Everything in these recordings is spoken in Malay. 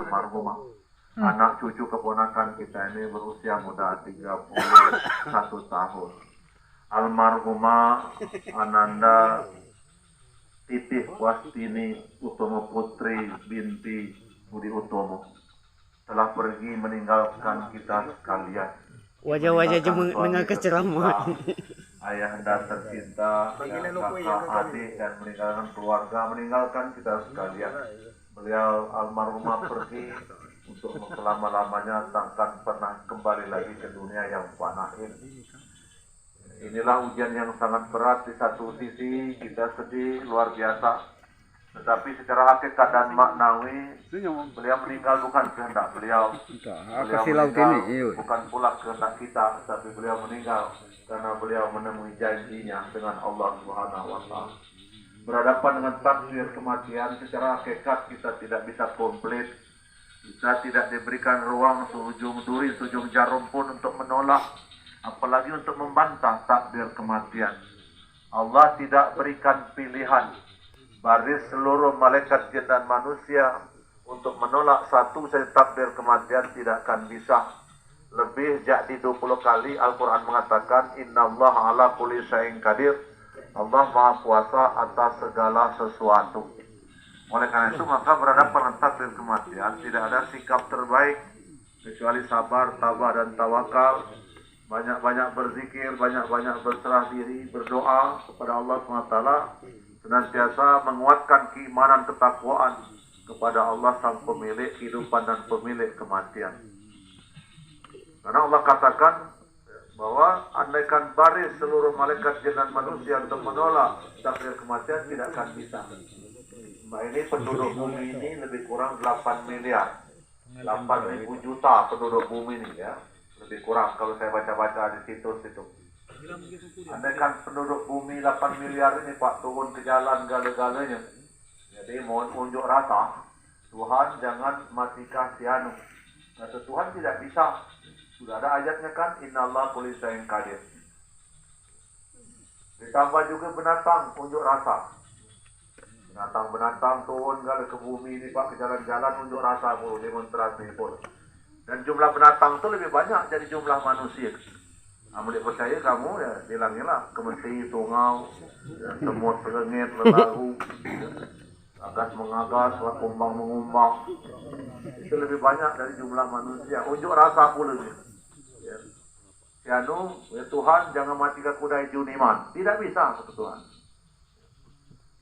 almarhumah. Anak cucu keponakan kita ini berusia muda 31 tahun. Almarhumah Ananda Titih Wastini Utomo Putri binti Budi Utomo telah pergi meninggalkan kita sekalian. Wajah-wajah mendengar ceramah. Ayahanda tercinta, kakak, adik, dan meninggalkan keluarga, meninggalkan kita sekalian. Beliau almarhumah pergi untuk selama-lamanya, takkan pernah kembali lagi ke dunia yang fana ini. Inilah ujian yang sangat berat. Di satu sisi kita sedih luar biasa, tetapi secara hakikat dan maknawi beliau meninggal bukan kehendak beliau. Beliau meninggal bukan pula kehendak kita, tapi beliau meninggal karena beliau menemui janjinya dengan Allah Subhanahu wa Ta'ala. Berhadapan dengan takdir kematian, secara hakikat kita tidak bisa komplit. Kita tidak diberikan ruang seujung duri, seujung jarum pun untuk menolak, apalagi untuk membantah takdir kematian. Allah tidak berikan pilihan baris seluruh malaikat jin dan manusia untuk menolak satu saja takdir kematian, tidak akan bisa. Lebih jadi 20 kali Al-Quran mengatakan innallaha ala kulli syai'in qadir. Allah Maha Kuasa atas segala sesuatu. Oleh karena itu maka berhadapan dengan takdir kematian tidak ada sikap terbaik kecuali sabar, tabah dan tawakal. Banyak-banyak berzikir, banyak-banyak berserah diri, berdoa kepada Allah SWT, senantiasa menguatkan keimanan ketakwaan kepada Allah sang pemilik kehidupan dan pemilik kematian. Karena Allah katakan bahwa andaikan baris seluruh malaikat jin dan manusia untuk menolak takdir kematian tidak akan bisa. Ini penduduk bumi ini lebih kurang 8 miliar, 8.000 juta penduduk bumi ini ya, lebih kurang kalau saya baca-baca di situs itu. Andaikan penduduk bumi 8 miliar ini Pak turun ke jalan gala-galanya, jadi mohon unjuk rasa Tuhan jangan matikan Sianu. Kata Tuhan tidak bisa. Sudah ada ayatnya kan, innallaha kulli syai'in qadir. Ditambah juga binatang unjuk rasa. Binatang-binatang turun ke bumi ini Pak, ke jalan-jalan unjuk rasa pun, demonstrasi pun. Dan jumlah binatang itu lebih banyak dari jumlah manusia. Kamu tidak percaya kamu ya bilangilah kemesti, tungau, ya, semut serengit, lelahu, agas mengagas, kumbang mengumbang. Itu lebih banyak dari jumlah manusia. Unjuk rasa pula ni. Ya. Sianu, ya Tuhan jangan matikan kuda Juniman. Tidak bisa kata Tuhan.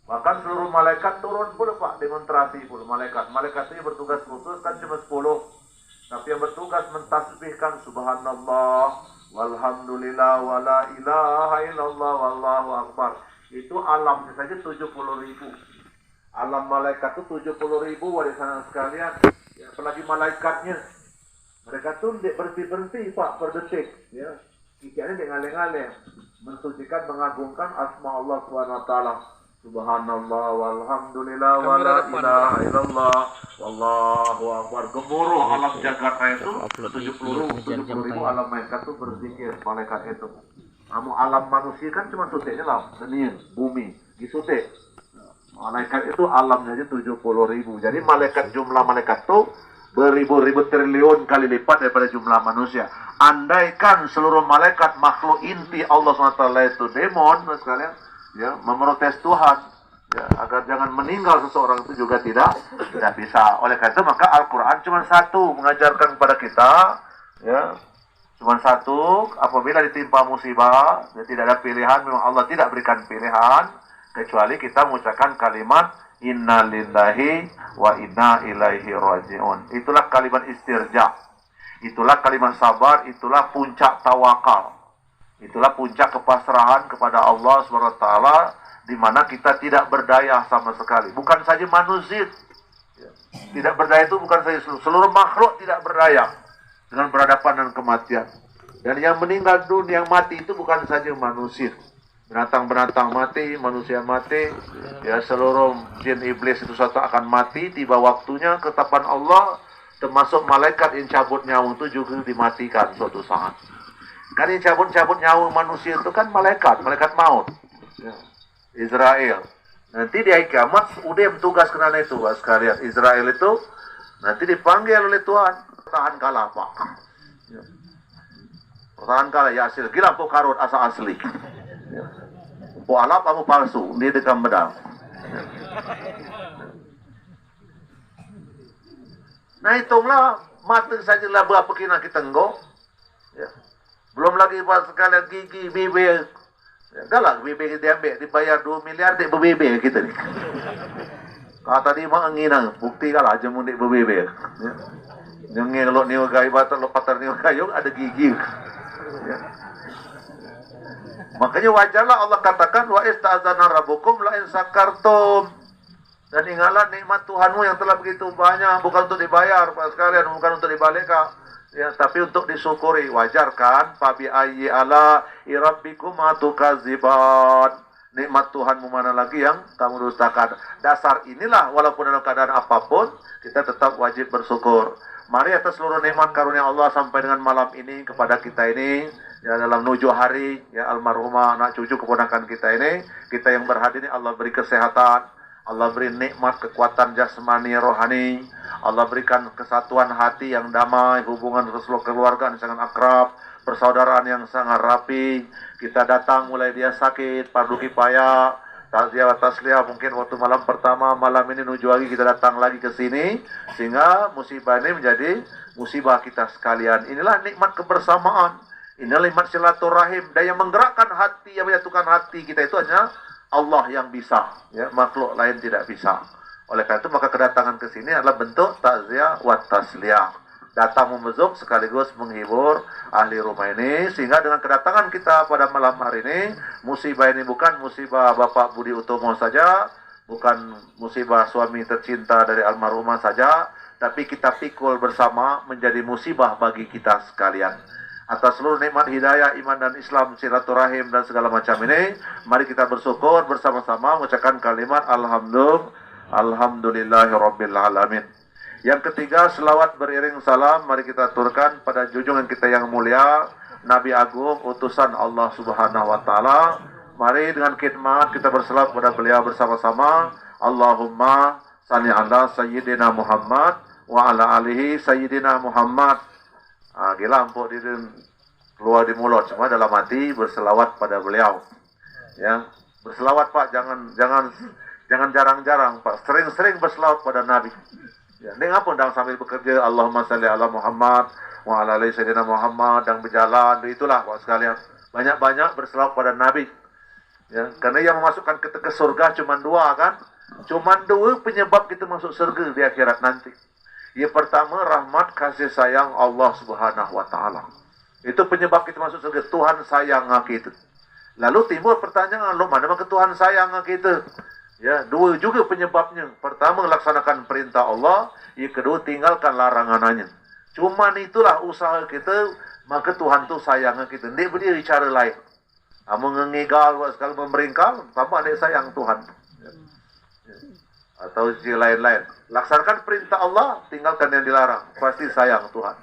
Bahkan seluruh malaikat turun pula Pak, demonstrasi pula malaikat. Malaikat ini bertugas khusus kan cuma 10. Tapi yang bertugas mentasbihkan subhanallah walhamdulillah wala ilaha illallah wallahu akbar. Itu alamnya saja 70.000. Alam malaikat itu 70.000 warisan sekalian. Ya, apalagi malaikatnya. Mereka tuh berhenti-berhenti Pak per detik. Ya. Ikannya dengaleng-aleng. Mensucikan, mengagungkan asma Allah SWT. Subhanallah walhamdulillah wala ilaha illallah wallahu akbar. Gemuruh alam jagat itu 70.000 alam malaikat itu berzikir malaikat itu. Kamu alam manusia kan cuma sutiknya lah, dunia, bumi, disutik. Malaikat itu alamnya aja 70.000. Jadi malaikat, jumlah malaikat itu beribu-ribu triliun kali lipat daripada jumlah manusia. Andaikan seluruh malaikat makhluk inti Allah SWT itu demon sekalian, ya, memprotes Tuhan, ya, agar jangan meninggal seseorang itu juga tidak bisa. Oleh karena itu maka Al-Quran cuma satu mengajarkan kepada kita, ya, cuma satu. Apabila ditimpa musibah, ya, tidak ada pilihan. Memang Allah tidak berikan pilihan kecuali kita mengucapkan kalimat Inna lillahi wa inna ilaihi raji'un. Itulah kalimat istirja. Itulah kalimat sabar. Itulah puncak tawakal. Itulah puncak kepasrahan kepada Allah SWT, di mana kita tidak berdaya sama sekali. Bukan saja manusia. Tidak berdaya itu bukan saja seluruh makhluk tidak berdaya dengan berhadapan dengan kematian. Dan yang meninggal dunia, yang mati itu bukan saja manusia. Binatang-binatang mati, manusia mati, ya, seluruh jin iblis itu satu akan mati. Tiba waktunya ketetapan Allah, termasuk malaikat yang cabut nyawa itu juga dimatikan suatu saat. Kan yang cabut nyawa manusia itu kan malaikat maut, ya, Israel. Nanti di hari kiamat udah bertugas kenana itu Pak sekalian. Israel itu Nanti dipanggil oleh Tuhan, tahan kalah Pak. Ya. Tahan kalah ya hasil gila po karut asa asli. Ya. Po alap kamu palsu, dia dekam bedang. Ya. Nah hitunglah mata sajalah berapa kena kita enggok. Ya. Belum lagi pas sekalian gigi, bibir. Ya, galak bibir kita ambil, dibayar 2 miliar, dia berbibir kita ni. Kalau tadi mah angin bukti kalah aja mudik berbibir. Ya. Yang kalau niwa kayu batal, lo patar niwa kayu ada gigi. Ya. Makanya wajarlah Allah katakan wa ista'zana rabbukum la in sakartum. Dan ingatlah nikmat Tuhanmu yang telah begitu banyak, bukan untuk dibayar Pak sekalian, bukan untuk dibalikkan, ya, tapi untuk disyukuri. Wajar kan? Fabi ayyi ala irabbikum atukaziban. Nikmat Tuhanmu mana lagi yang kamu dustakan. Dasar inilah walaupun dalam keadaan apapun kita tetap wajib bersyukur. Mari atas seluruh nikmat karunia Allah sampai dengan malam ini kepada kita ini, ya, dalam menuju hari ya almarhumah anak cucu keponakan kita ini, kita yang berhadir ini Allah beri kesehatan, Allah beri nikmat kekuatan jasmani rohani, Allah berikan kesatuan hati yang damai, hubungan seluruh keluarga yang sangat akrab, persaudaraan yang sangat rapi. Kita datang mulai dia sakit, fardu kifayah, takziah tasliah mungkin waktu malam pertama, malam ini menuju lagi kita datang lagi ke sini sehingga musibah ini menjadi musibah kita sekalian. Inilah nikmat kebersamaan, inilah nikmat silaturahim, dan yang menggerakkan hati, yang menyatukan hati kita itu hanya Allah yang bisa, ya, makhluk lain tidak bisa. Oleh karena itu maka kedatangan ke sini adalah bentuk takziah wa tasliyah. Datang membesuk sekaligus menghibur ahli rumah ini, sehingga dengan kedatangan kita pada malam hari ini, musibah ini bukan musibah Bapak Budi Utomo saja, bukan musibah suami tercinta dari almarhumah saja, tapi kita pikul bersama menjadi musibah bagi kita sekalian. Atas seluruh nikmat hidayah, iman dan Islam, silaturahim dan segala macam ini, mari kita bersyukur bersama-sama mengucapkan kalimat alhamdulillahirabbil alamin. Yang ketiga, selawat beriring salam mari kita aturkan pada junjungan kita yang mulia, Nabi Agung, utusan Allah Subhanahu wa taala. Mari dengan khidmat kita berselawat kepada beliau bersama-sama. Allahumma salli ala sayyidina Muhammad wa ala alihi sayyidina Muhammad. Gila empuk di keluar di mulut, cuma dalam hati berselawat pada beliau. Ya, berselawat Pak, jangan jarang-jarang Pak, sering-sering berselawat pada Nabi. Ya, ini ngapun dalam sambil bekerja Allahumma salli ala Muhammad wa ala alihi sayyidina Muhammad, dan berjalan, itulah Pak sekalian. Banyak-banyak berselawat pada Nabi. Ya, karena yang memasukkan kita ke surga cuma 2 kan? Cuma 2 penyebab kita masuk surga di akhirat nanti. Yang pertama, rahmat kasih sayang Allah Subhanahu wa taala. Itu penyebab kita masuk surga, Tuhan sayang kita. Lalu timbul pertanyaan, lo mana ke Tuhan sayang kita? Ya, 2 juga penyebabnya. Pertama, laksanakan perintah Allah. Yang kedua, tinggalkan larangannya. Cuman itulah usaha kita, maka Tuhan tu sayang kita. Dia berdiri cara lain. Mengegal, sekali memeringkal, tambah dia sayang Tuhan. Ya. Ya. Atau lain-lain. Laksanakan perintah Allah, tinggalkan yang dilarang. Pasti sayang Tuhan.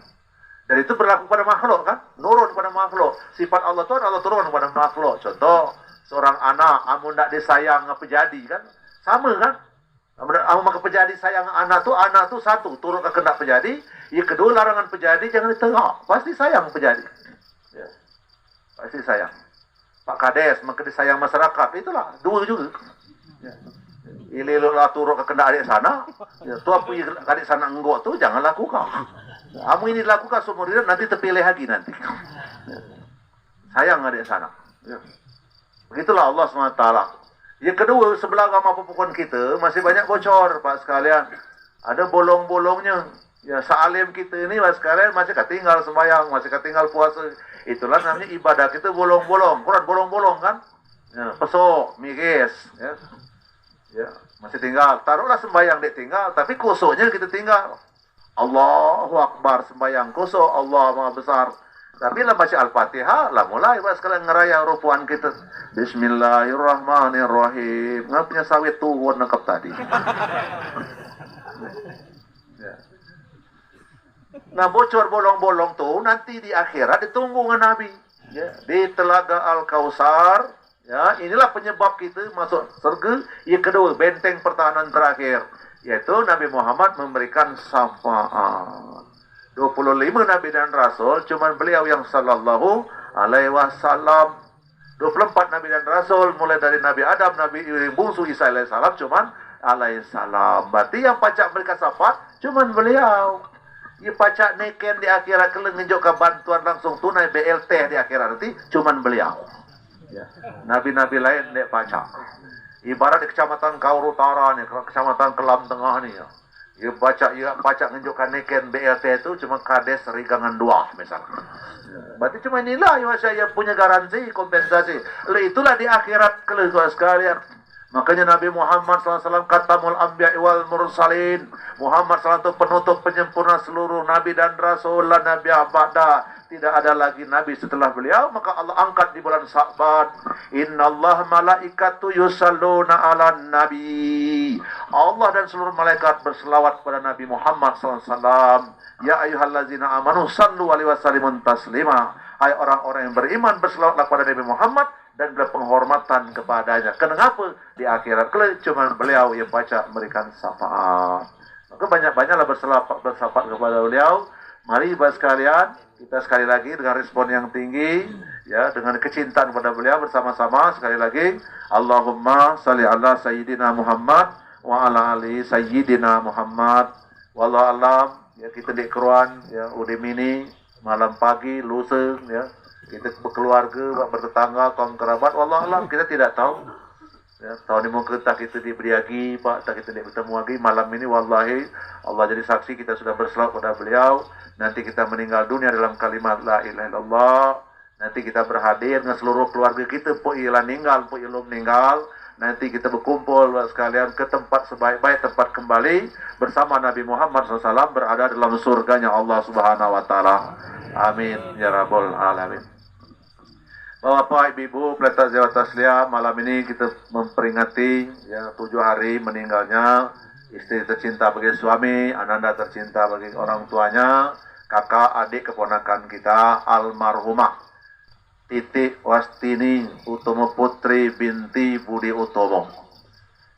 Dan itu berlaku pada makhluk kan? Nurun pada makhluk. Sifat Allah Tuhan, Allah turun pada makhluk. Contoh, seorang anak, amun tak disayang apa jadi kan? Sama kan? Amun maka pejadi sayang anak tu satu, turun ke kendak pejadi. Yang kedua, larangan pejadi jangan ditengok. Pasti sayang pejadi. Ya. Pasti sayang. Pak Kades, maka disayang masyarakat. Itulah, 2 juga. Ya. Ini lah turun ke kendak adik sana. Ya, tu apa yang adik sana enggak tu, jangan lakukan. Kamu ini lakukan seumur hidup, nanti terpilih lagi nanti. Ya. Sayang adik sana. Ya. Begitulah Allah SWT. Yang kedua, sebelah agama pepukun kita masih banyak bocor Pak sekalian. Ada bolong-bolongnya. Ya, sealim kita ini Pak sekalian masih ketinggal sembahyang, masih ketinggal puasa. Itulah namanya ibadah kita bolong-bolong. Quran bolong-bolong kan? Ya, pesok, migis, ya. Ya, masih tinggal. Taruhlah sembahyang dia tinggal, tapi kusuknya kita tinggal. Allahu Akbar sembahyang kusuk, Allah Maha Besar. Tapi lah baca Al-Fatihah, lah mulai Pak sekalian ngeraya rupuan kita. Bismillahirrahmanirrahim. Ngapnya sawit tuhun nangkap tadi. Ya. Nah, bocor bolong-bolong tuh nanti di akhirat ditunggu dengan Nabi. Ya, di Telaga Al-Kausar. Ya, inilah penyebab kita masuk surga. Yang kedua, benteng pertahanan terakhir. yaitu Nabi Muhammad memberikan syafaat. 25 Nabi dan Rasul, cuman beliau yang sallallahu alaihi wasallam. 24 Nabi dan Rasul, mulai dari Nabi Adam, Nabi bungsu Isa alaihissalam, cuman alaihissalam. Berarti yang pacak berikan syafaat, cuman beliau. Ia pacak neken di akhirat, keleng menunjukkan bantuan langsung tunai BLT di akhirat nanti, cuman beliau. Nabi-nabi lain tidak pacak. Ibarat di kecamatan Kaur Utara nih, kecamatan Kelam Tengah nih ya. Ia pacak menunjukkan neken BLT itu cuma kades rigangan 2 misalnya. Berarti cuma inilah yang saya punya garansi kompensasi. Itulah di akhirat kelihatan sekalian. Makanya Nabi Muhammad SAW katamul anbiya wal mursalin. Muhammad SAW itu penutup penyempurna seluruh nabi dan rasul dan nabi abada. Tidak ada lagi nabi setelah beliau, maka Allah angkat di bulan Sa'ban. Innallaha malaikatu yusalluna 'alan nabi. Allah dan seluruh malaikat berselawat kepada Nabi Muhammad SAW. Ya ayyuhallazina amanu sallu alaihi wasallimun taslima. Hai orang-orang yang beriman, berselawatlah kepada Nabi Muhammad dan berpenghormatan kepadanya. Kenapa? Di akhirat kelak cuma beliau yang baca memberikan syafaat. Maka banyak-banyaklah bersahabat kepada beliau. Mari ibu sekalian, kita sekali lagi dengan respon yang tinggi, ya, dengan kecintaan kepada beliau bersama-sama sekali lagi. Allahumma salli ala sayyidina Muhammad wa ala ali sayyidina Muhammad. Wallahu alam, ya, kita di keruan, ya, udah mini malam pagi lusa, ya, kita berkeluarga, bertetangga, kaum kerabat. Wallahu alam, kita tidak tahu. Ya, tahun ini mungkin tak kita diberi lagi, Pak, tak kita bertemu lagi. Malam ini, wallahi, Allah jadi saksi kita sudah berselawat kepada beliau. Nanti kita meninggal dunia dalam kalimat la ilaha illallah. Nanti kita berhadir dengan seluruh keluarga kita, pun ialah meninggal, pun ialah meninggal. Nanti kita berkumpul sekalian ke tempat sebaik-baik tempat kembali bersama Nabi Muhammad SAW berada dalam surganya Allah Subhanahu Wa Taala. Amin ya rabbal alamin. Bapak, Ibu, pelita Zawat Tasliah, malam ini kita memperingati, ya, 7 hari meninggalnya istri tercinta bagi suami, ananda tercinta bagi orang tuanya, kakak, adik, keponakan kita, almarhumah Titi Wastini Utomo Putri binti Budi Utomo.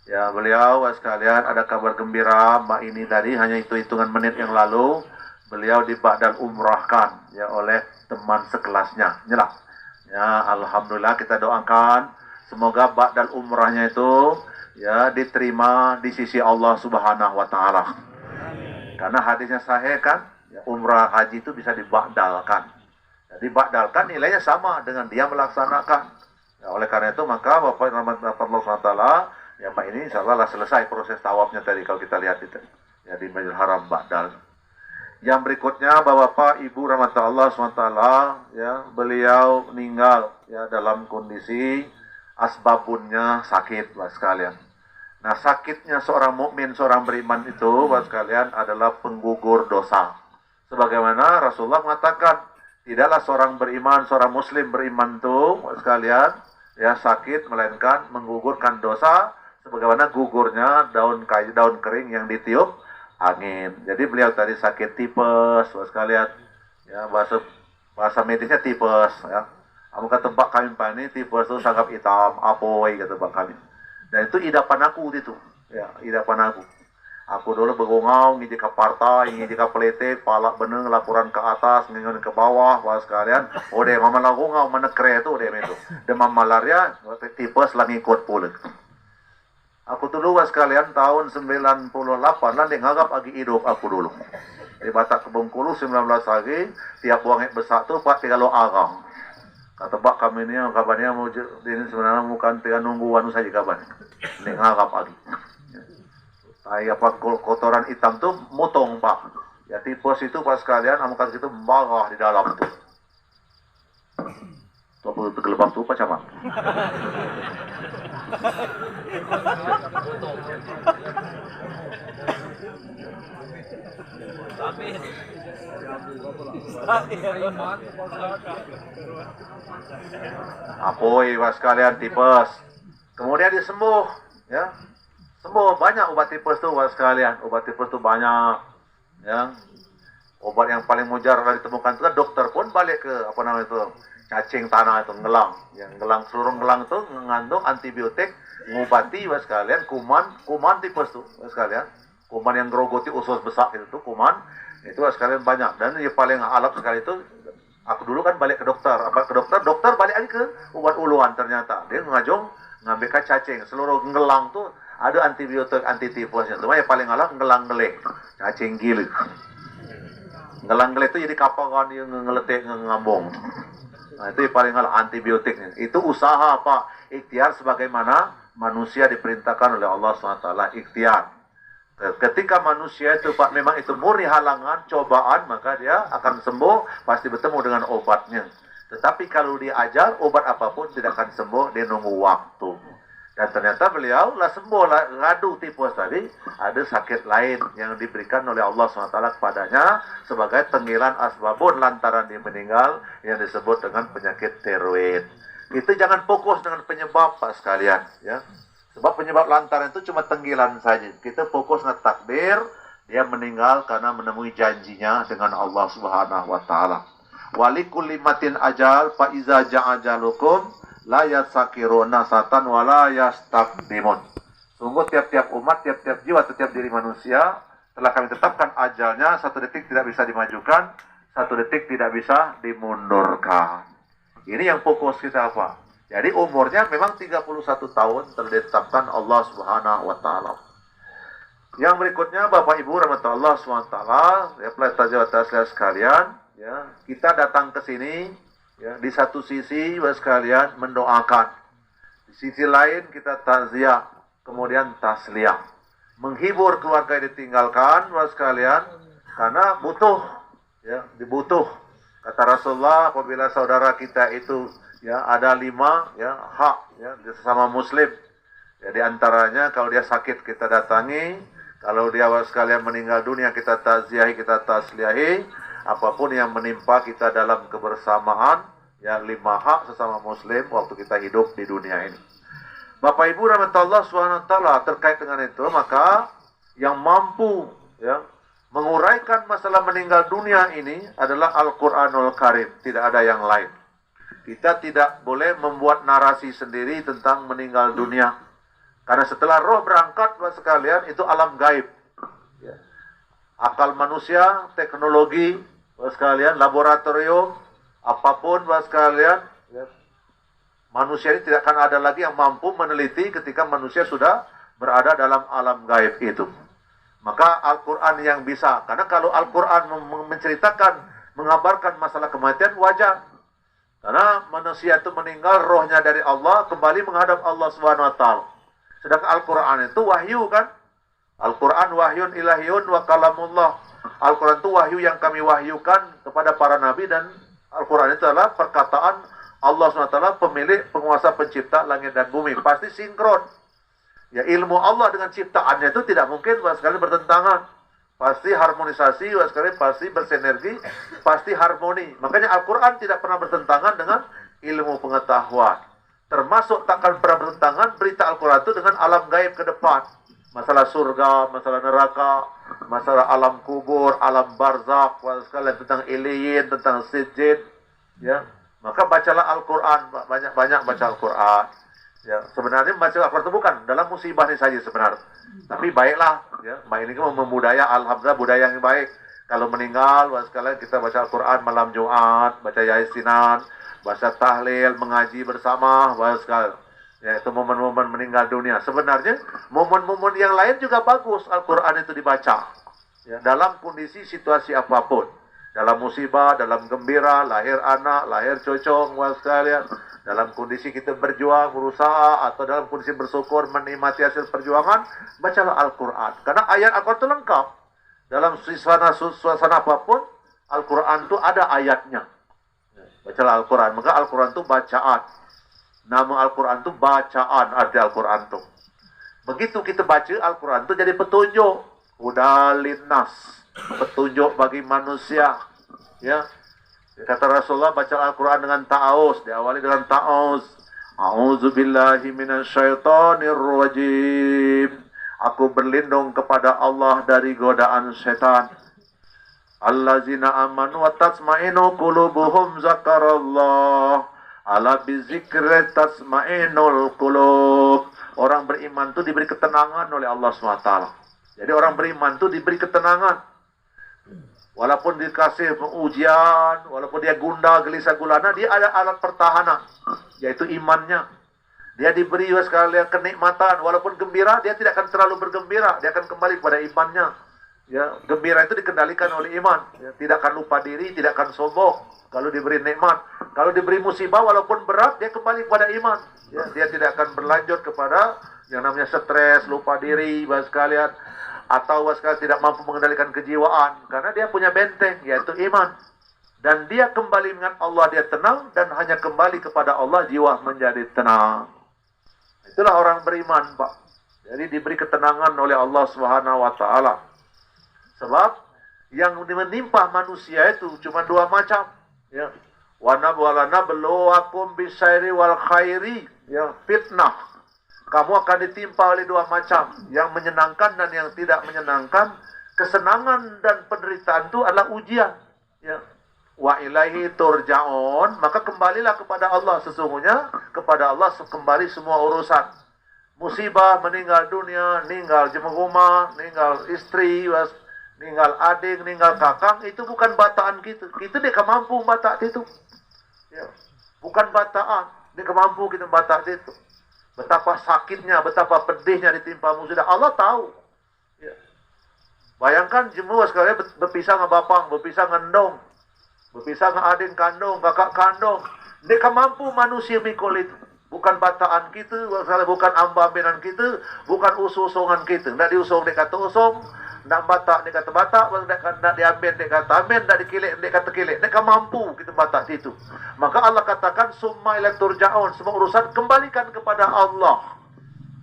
Ya, beliau sekalian ada kabar gembira, Mbak ini tadi hanya hitungan menit yang lalu beliau dibadal umrahkan, ya, oleh teman sekelasnya. Nyelah. Ya, alhamdulillah kita doakan semoga ba'dal umrahnya itu, ya, diterima di sisi Allah Subhanahu Wa Taala. Karena hadisnya sahih kan, ya, umrah haji itu bisa dibadalkan. Jadi badalkan nilainya sama dengan dia melaksanakan. Ya, oleh karena itu maka Bapak Allah SWT, ya, Pak ini insya Allah selesai proses tawafnya tadi kalau kita lihat itu, ya, di Masjidil Haram badal. Yang berikutnya Bapak Ibu rahmat Allah SWT, ya, beliau meninggal, ya, dalam kondisi asbabunnya sakit, Bapak sekalian. Nah, sakitnya seorang mukmin, seorang beriman itu, Bapak sekalian, adalah penggugur dosa. Sebagaimana Rasulullah mengatakan, tidaklah seorang beriman, seorang muslim beriman itu, Bapak sekalian, ya, sakit melainkan menggugurkan dosa sebagaimana gugurnya daun kering yang ditiup angin. Jadi beliau tadi sakit tipes, Bapak sekalian, ya, bahasa medisnya tipes, ya. Kamu kata Pak kami Pak ini tipes itu sangat hitam, apoy kata Pak kami. Dan itu idapan aku itu, ya, idapan aku. Aku dulu begongau, ngiji ke partai, ngiji ke pelete, palak beneng, laporan ke atas, ngingin ke bawah, Bapak sekalian. Oh deh, mama lagongau, menekre itu deh itu. Demam malaria, tipes lah ngikut pulang. Aku dulu Bapak sekalian tahun 98 lah ngagap lagi hidup aku dulu. Di Batak ke Bengkulu 19 lagi, tiap buang besar tuh Pak tiga lo agang. Kata Pak kami ini kabarnya mau ini sebenarnya bukan tiga nunggu anu saja kabar. Ini ngagap lagi. Tai apa kotoran hitam tuh motong Pak. Ya tipes itu Pak sekalian amukan gitu marah di dalam tuh. Tuh gelebak tuh Pak Camat. Apoy Bapak sekalian tipes. Kemudian disembuh, ya. Sembuh banyak obat tipes tuh Bapak sekalian. Obat tipes tuh banyak, ya. Obat yang paling mujarab ditemukan itu kan dokter pun balik ke apa namanya itu cacing tanah itu ngelang. Yang ngelang seluruh ngelang itu mengandung antibiotik ngobati Bapak sekalian kuman tipes tuh Bapak sekalian. Kuman yang grogoti usus besar itu tuh kuman itu sekalian banyak. Dan yang paling alap sekali itu aku dulu kan balik ke dokter. Dokter balik lagi ke obat uluan ternyata. Dia ngajong ngambil cacing. Seluruh ngelang tuh ada antibiotik anti tifusnya. Cuma yang paling alap ngelang gelek. Cacing gila. Ngelang gelek itu jadi kapangan yang ngeletek ngambung. Nah, itu yang paling alap antibiotiknya. Itu usaha apa? Ikhtiar sebagaimana manusia diperintahkan oleh Allah SWT. Ikhtiar. Ketika manusia itu Pak memang itu murni halangan, cobaan, maka dia akan sembuh, pasti bertemu dengan obatnya. Tetapi kalau dia ajar, obat apapun tidak akan sembuh, dia nunggu waktu. Dan ternyata beliau lah sembuh, lah ngadu tifus tadi, ada sakit lain yang diberikan oleh Allah SWT kepadanya sebagai tenggilan asbabun lantaran dia meninggal yang disebut dengan penyakit tiroid. Itu jangan fokus dengan penyebab Pak sekalian, ya. Sebab penyebab lantaran itu cuma tenggilan saja. Kita fokus dengan takdir, dia meninggal karena menemui janjinya dengan Allah Subhanahu wa taala. Walikulli matin ajal fa iza ja'ajalukum la yasakiruna satan wa la yastaqdimun. Sungguh tiap-tiap umat, tiap-tiap jiwa, tiap diri manusia telah kami tetapkan ajalnya, 1 detik tidak bisa dimajukan, 1 detik tidak bisa dimundurkan. Ini yang fokus kita apa? Jadi umurnya memang 31 tahun telah ditetapkan Allah Subhanahu wa taala. Yang berikutnya Bapak Ibu rahmatullah Subhanahu wa taala, ya pelajari sekalian, ya, kita datang ke sini ya, di satu sisi Bapak sekalian mendoakan. Di sisi lain kita takziah, kemudian tasliyah. Menghibur keluarga yang ditinggalkan Bapak sekalian karena butuh ya, dibutuh. Kata Rasulullah, apabila saudara kita itu ya ada 5 ya hak ya sesama muslim. Ya di antaranya kalau dia sakit kita datangi, kalau dia sekalian meninggal dunia kita takziahi, kita tasliahi, apapun yang menimpa kita dalam kebersamaan ya 5 hak sesama muslim waktu kita hidup di dunia ini. Bapak Ibu rahmatullah subhanahu wa taala, terkait dengan itu maka yang mampu ya menguraikan masalah meninggal dunia ini adalah Al-Qur'anul Karim, tidak ada yang lain. Kita tidak boleh membuat narasi sendiri tentang meninggal dunia. Karena setelah roh berangkat, Bapak sekalian, itu alam gaib. Ya. Akal manusia, teknologi, Bapak sekalian, laboratorium, apapun, Bapak sekalian, ya. Manusia ini tidak akan ada lagi yang mampu meneliti ketika manusia sudah berada dalam alam gaib itu. Maka Al-Quran yang bisa. Karena kalau Al-Quran menceritakan, mengabarkan masalah kematian, wajar. Karena manusia itu meninggal, rohnya dari Allah, kembali menghadap Allah Subhanahu wa taala. Sedangkan Al-Quran itu wahyu kan? Al-Quran wahyun ilahiyun wa kalamullah. Al-Quran itu wahyu yang kami wahyukan kepada para nabi, dan Al-Quran itu adalah perkataan Allah Subhanahu wa taala, pemilik, penguasa, pencipta langit dan bumi. Pasti sinkron. Ya, ilmu Allah dengan ciptaannya itu tidak mungkin sekali bertentangan. Pasti harmonisasi, sekali pasti bersinergi, pasti harmoni. Makanya Al-Quran tidak pernah bertentangan dengan ilmu pengetahuan. Termasuk takkan pernah bertentangan berita Al-Quran itu dengan alam gaib ke depan. Masalah surga, masalah neraka, masalah alam kubur, alam barzakh, sekalian tentang iliyin, tentang sijin. Ya, maka bacalah Al-Quran, banyak-banyak baca Al-Quran. Ya, sebenarnya baca Al-Quran itu bukan dalam musibah ini saja sebenarnya. Tapi baiklah, ya, baik ini kan membudaya, alhamdulillah budaya yang baik. Kalau meninggal, sekalian kita baca Al-Quran malam Jumat, baca Yasinan, baca tahlil, mengaji bersama, sekalian. Ya, itu momen-momen meninggal dunia. Sebenarnya momen-momen yang lain juga bagus Al-Quran itu dibaca. Ya, dalam kondisi situasi apapun. Dalam musibah, dalam gembira, lahir anak, lahir cocong, sekalian. Dalam kondisi kita berjuang, berusaha, atau dalam kondisi bersyukur, menikmati hasil perjuangan, bacalah Al-Quran. Karena ayat Al-Quran itu lengkap. Dalam suasana apapun, Al-Quran itu ada ayatnya. Bacalah Al-Quran. Maka Al-Quran itu bacaan. Nama Al-Quran itu bacaan, arti Al-Quran itu. Begitu kita baca Al-Quran itu jadi petunjuk. Hudalinnas. Petunjuk bagi manusia. Ya. Kata Rasulullah, baca Al-Quran dengan ta'awuz. Diawali dengan ta'awuz. A'udzubillahi minasyaitonir rajim. Aku berlindung kepada Allah dari godaan setan. Allazina amanu wa tasma'inu qulubuhum zakarallah. Ala bizikri tasma'inul qulub. Orang beriman itu diberi ketenangan oleh Allah SWT. Jadi orang beriman itu diberi ketenangan. Walaupun dikasih ujian, walaupun dia gundah, gelisah gulana, dia ada alat pertahanan, yaitu imannya. Dia diberi sekalian kenikmatan, walaupun gembira, dia tidak akan terlalu bergembira, dia akan kembali pada imannya. Ya, gembira itu dikendalikan oleh iman. Ya, tidak akan lupa diri, tidak akan sombong. Kalau diberi nikmat, kalau diberi musibah, walaupun berat, dia kembali pada iman. Ya, dia tidak akan berlanjut kepada yang namanya stres, lupa diri, sekalian. Atau sekali tidak mampu mengendalikan kejiwaan, karena dia punya benteng, yaitu iman. Dan dia kembali dengan Allah, dia tenang, dan hanya kembali kepada Allah, jiwa menjadi tenang. Itulah orang beriman, Pak. Jadi diberi ketenangan oleh Allah Subhanahu wa Ta'ala. Sebab yang menimpa manusia itu cuma dua macam, ya. Wa nabluwakum bisyarri wal khairi, ya, fitnah. Kamu akan ditimpa oleh dua macam, yang menyenangkan dan yang tidak menyenangkan. Kesenangan dan penderitaan itu adalah ujian, ya. Wa ilaihi turja'un, maka kembalilah kepada Allah. Sesungguhnya kepada Allah kembali semua urusan. Musibah, meninggal dunia, meninggal rumah, meninggal istri, meninggal adik, meninggal kakang, itu bukan bataan kita. Kita tidak mampu batak itu, ya. Bukan bataan, tidak mampu kita batak itu. Betapa sakitnya, betapa pedihnya ditimpa musibah, Allah tahu, ya. Bayangkan jemaah sekalian berpisah dengan bapang, berpisah dengan ndong, berpisah dengan adik kandung, kakak kandung. Dia mampu manusia mikul itu. Bukan bataan kita, bukan ambabenan kita, bukan usung-usungan kita. Tidak diusung, dia kata usung. Tidak batak, dia kata batak. Tidak diambil, dia kata ambil. Tidak dikilik, dia kata kilik. Dia mampu kita batak itu. Maka Allah katakan, summa ila turja'un. Semua urusan kembalikan kepada Allah.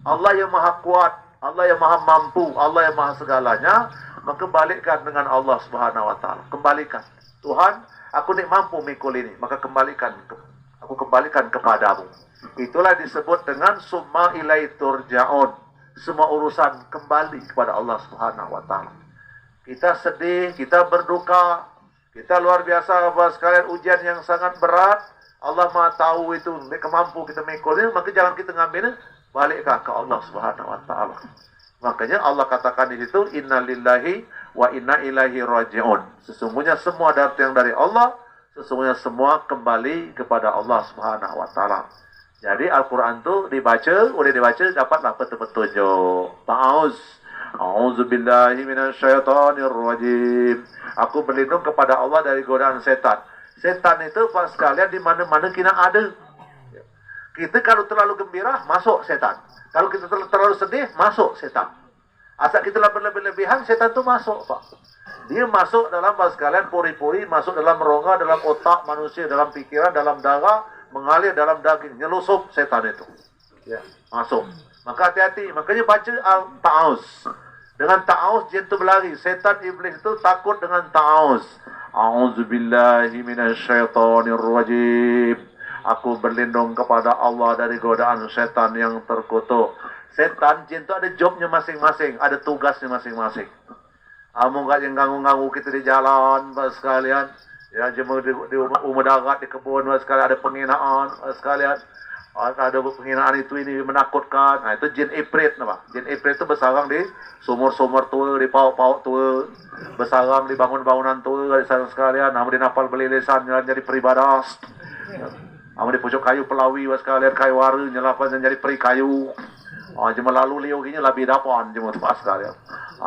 Allah yang maha kuat, Allah yang maha mampu, Allah yang maha segalanya. Maka balikkan dengan Allah Subhanahu wa Ta'ala. Kembalikan. Tuhan, aku tidak mampu mikul ini, maka kembalikan. Aku kembalikan kepadamu. Itulah disebut dengan summa ilai turja'un. Semua urusan kembali kepada Allah Subhanahu wa Ta'ala. Kita sedih, kita berduka, kita luar biasa sekalian ujian yang sangat berat. Allah Maha tahu itu, tidak mampu kita mikul ini, maka jangan kita ngambilnya, baliklah ke Allah Subhanahu wa Ta'ala. Makanya Allah katakan di situ, inna lillahi wa inna ilaihi raji'un. Sesungguhnya semua datang dari Allah, sesungguhnya semua kembali kepada Allah Subhanahu wa Ta'ala. Jadi Al-Quran itu dibaca, udah dibaca, dapatlah petunjuk. Ta'awuz. A'udzubillahi minasyaitonir rajim. Aku berlindung kepada Allah dari godaan setan. Setan itu pas sekalian di mana-mana kita ada. Kita kalau terlalu gembira, masuk setan. Kalau kita terlalu sedih, masuk setan. Asal kita berlebihan, setan itu masuk, Pak. Dia masuk dalam pas sekalian pori-pori, masuk dalam rongga, dalam otak manusia, dalam pikiran, dalam darah, mengalir dalam daging, nyelusup setan itu. Ya, masuk. Maka hati-hati, makanya baca ta'awuz. Dengan ta'awuz jin itu berlari. Setan iblis itu takut dengan ta'awuz. A'udzubillahi minasyaitonir rajim. Aku berlindung kepada Allah dari godaan setan yang terkutuk. Setan, jin itu ada jobnya masing-masing, ada tugasnya masing-masing. Amun gak yang ganggu-ganggu kita di jalan, sekalian. Ya, jemaah di umur darat, di kebun, sekalian ada penghinaan, sekalian. Ada penghinaan itu ini menakutkan. Nah, itu jin ifrit, nama. Jin ifrit itu bersarang di sumur-sumur tua, di pauk-pauk tua, bersarang di bangun-bangunan tua, di sana sekalian. Namun di napal belilisan, jadi peribadas. Namun di pucuk kayu pelawi, sekalian kayu waru, nyelapan jadi peri kayu. Jemaah lalu liu ini lebih dapan, jemaah tuh sekalian.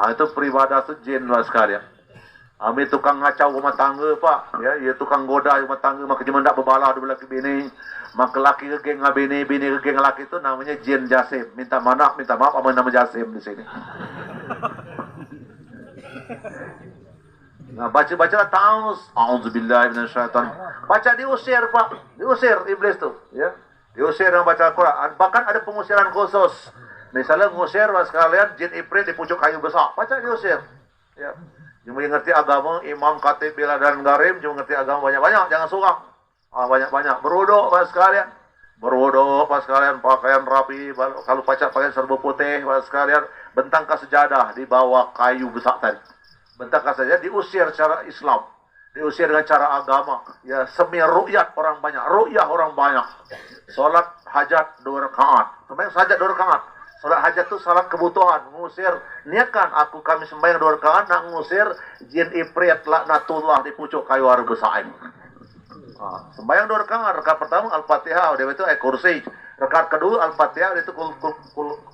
Itu peribadas itu jin sekalian. Kami tukang ngacau rumah tangga, Pak. Ya, ia tukang goda rumah tangga, maka cuma tak berbalah dua laki bini. Maka laki ke geng bini, bini ke geng laki itu namanya jin jasim. Minta maaf, apa nama jasim di sini. Nah, baca-bacalah ta'awuz. A'udzubillahi minasyaitan. Baca diusir, Pak. Diusir iblis tu, ya. Diusir dengan baca Al-Quran. Bahkan ada pengusiran khusus. Misalnya mengusir sekalian jin ifrit di pucuk kayu besar. Baca diusir. Ya. Cuma ngerti agama, imam, khatib, bila dan garim, cuma ngerti agama banyak-banyak, jangan surang. Banyak-banyak. Berwuduk pas sekalian. Berwuduk pas sekalian, pakaian rapi, kalau pacar pakaian serba putih pas sekalian, bentangkan sejadah di bawah kayu besar tadi. Bentangkan saja, diusir secara Islam. Diusir dengan cara agama. Ya, semi ru'yat orang banyak. Ru'yah orang banyak. Solat hajat 2 rakaat. Sebenarnya hajat 2 rakaat. Salat hajat itu salat kebutuhan, ngusir. Niatkan kami sembahyang 2 rakaat nak ngusir jin ifrit laknatullah di pucuk kayu ar besar. Sembahyang 2 rakaat. Rakaat pertama Al-Fatihah, dia itu ayat kursi. Rakaat kedua Al-Fatihah, itu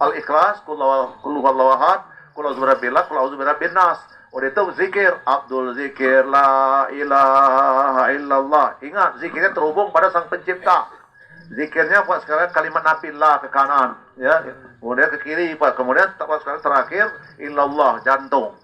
Al-Ikhlas, kul huwallahu ahad, kul a'udzu birabbil falaq, kul a'udzu birabbin nas. Udah itu zikir, Abdul zikir la ilaha illallah. Ingat, zikirnya terhubung pada sang pencipta. Zikirnya Pak sekarang kalimat nafillah ke kanan, ya. Kemudian ke kiri Pak. Kemudian Pak sekarang terakhir illallah, jantung.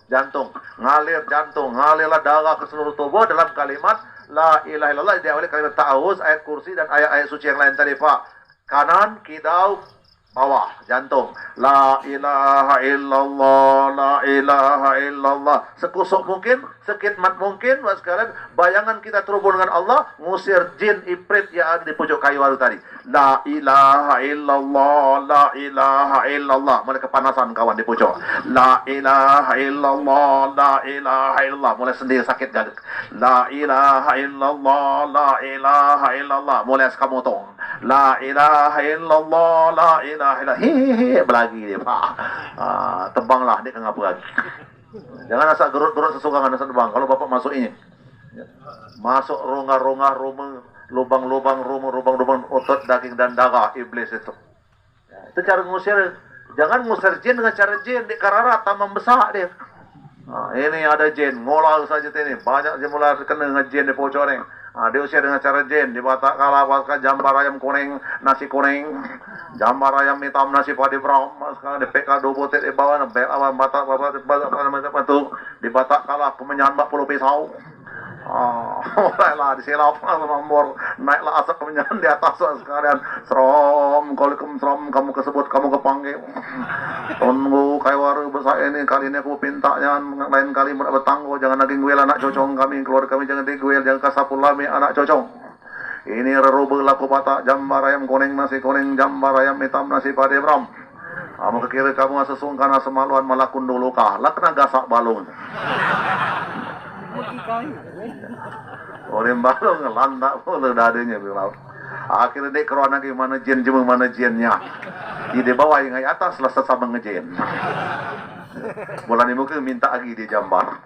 Ngalirlah darah ke seluruh tubuh dalam kalimat la ilaha illallah. Diawali kalimat ta'awuz, ayat kursi dan ayat-ayat suci yang lain tadi Pak. Kanan, kidau, bawah, jantung. La ilaha illallah, la ilaha illallah. Sekusuk mungkin, sekitmat mungkin, Pak sekalian, bayangan kita terhubung dengan Allah, ngusir jin ifrit yang ada di pojok kayu waru tadi. La ilaha illallah, la ilaha illallah. Mulai kepanasan kawan di pojok. La ilaha illallah, la ilaha illallah. Mulai sendiri sakit gagal. La ilaha illallah, la ilaha illallah. Mulai sekamotong. La ilaha illallah, la ilaha illallah. Hehehe, belagi dia Pak. Tebanglah dia ngapa lagi. Jangan asal gerut-gerut sesukangan asal tebang. Kalau Bapak masuk ini, masuk rongga-rongga lubang-lubang otot daging dan darah iblis itu. Itu cara ngusir. Jangan ngusir jin dengan cara jin di kararat tambah besar dia. Ini ada jin, ngolah saja ini. Banyak jin mulai kena dengan jin di pojok ni. Diusir dengan cara jin. Di Batak kalah pasca jambar ayam kuning, nasi kuning. Jambar ayam hitam, nasi padi brown. Sekarang di PK 2 botet di bawah. Di Batak kalah kemenyan 40 pisau. Mulailah disilap mambor, naiklah asap kemenyan di atas sekalian. Serom, kamu kesebut, kamu kepanggil. Tunggu kayu waru besar ini, kali ini aku pinta jangan lain kali bertangguh, jangan lagi guel anak cocong kami, keluarga kami jangan diguel, jangan kasapul lami anak cocong. Ini rerubah laku Batak, jambar ayam kuning, nasi kuning, jambar ayam hitam, nasi padi bram. Kamu ke kiri, kamu sesungkan semaluan malakun dulu kah, lah kena gasak balung. Orang balung ngelandak pula dadanya bilang. Akhirnya dek kerana gimana jin jemu mana jinnya. Di bawah yang atas selesai sama ngejin. Bulan ini mungkin minta lagi di jambar.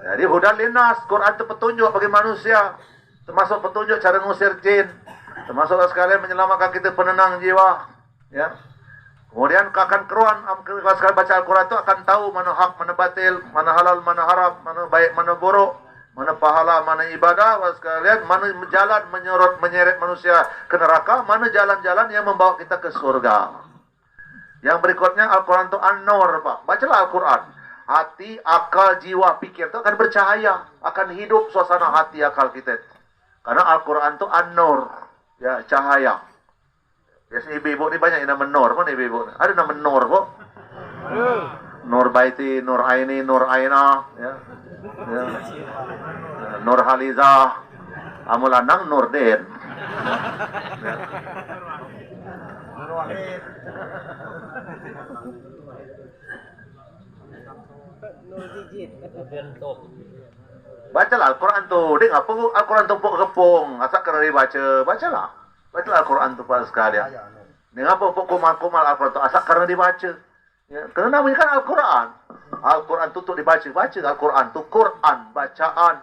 Jadi hudan linas, Quran itu petunjuk bagi manusia. Termasuk petunjuk cara ngusir jin. Termasuk sekalian menyelamatkan kita penenang jiwa. Ya. Kemudian akan keruan sekali baca Al-Quran itu akan tahu mana hak, mana batil, mana halal, mana haram, mana baik, mana buruk, mana pahala, mana ibadah. Sekalian mana jalan menyeret manusia ke neraka, mana jalan-jalan yang membawa kita ke surga. Yang berikutnya Al-Quran itu An-Nur, Pak. Bacalah Al-Quran. Hati, akal, jiwa, pikir itu akan bercahaya, akan hidup suasana hati akal kita. Karena Al-Quran itu An-Nur, ya, cahaya. Biasanya ibu-ibu ni banyak yang nama Nur pun ibu-ibu. Ada nama Nur kok. Nur Baiti, Nur Aini, Nur Aina, ya. Ya. Nur Haliza, Amulanang, Nur Den. Ya. Bacalah Al-Quran tu. Dia ngapa Al-Quran tu kepung. Asal kena dibaca, bacalah. Bacalah Al-Quran itu Pak sekalian. Mengapa kumal Al-Quran itu? Asal karena dibaca. Ya, karena namanya kan Al-Quran. Al-Quran itu untuk dibaca. Baca Al-Quran itu Quran, bacaan.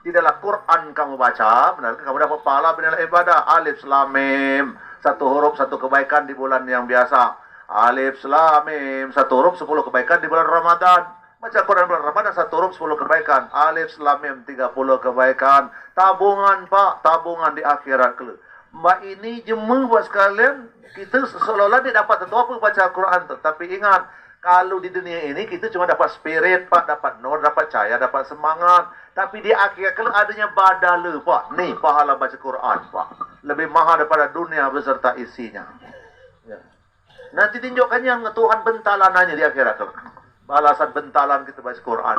Tidaklah Quran kamu baca, benar kamu dapat pahala benar ibadah. Alif Lam Mim, satu huruf satu kebaikan di bulan yang biasa. Alif Lam Mim, satu huruf 10 kebaikan di bulan Ramadan. Baca Quran bulan Ramadan, satu huruf 10 kebaikan. Alif Lam Mim, 30 kebaikan. Tabungan Pak, tabungan di akhirat kelak. Mbak ini jemu buat sekalian, kita seolah-olah dia dapat tentu apa baca Al-Quran tu. Tapi ingat, kalau di dunia ini kita cuma dapat spirit Pak, dapat nur, dapat cahaya, dapat semangat. Tapi di akhir kalau adanya badala Pak, nih pahala baca Quran Pak. Lebih mahal daripada dunia beserta isinya. Ya. Nanti tunjukkan yang Tuhan bentalanannya di akhirat tu. Balasan bentalan kita baca Quran.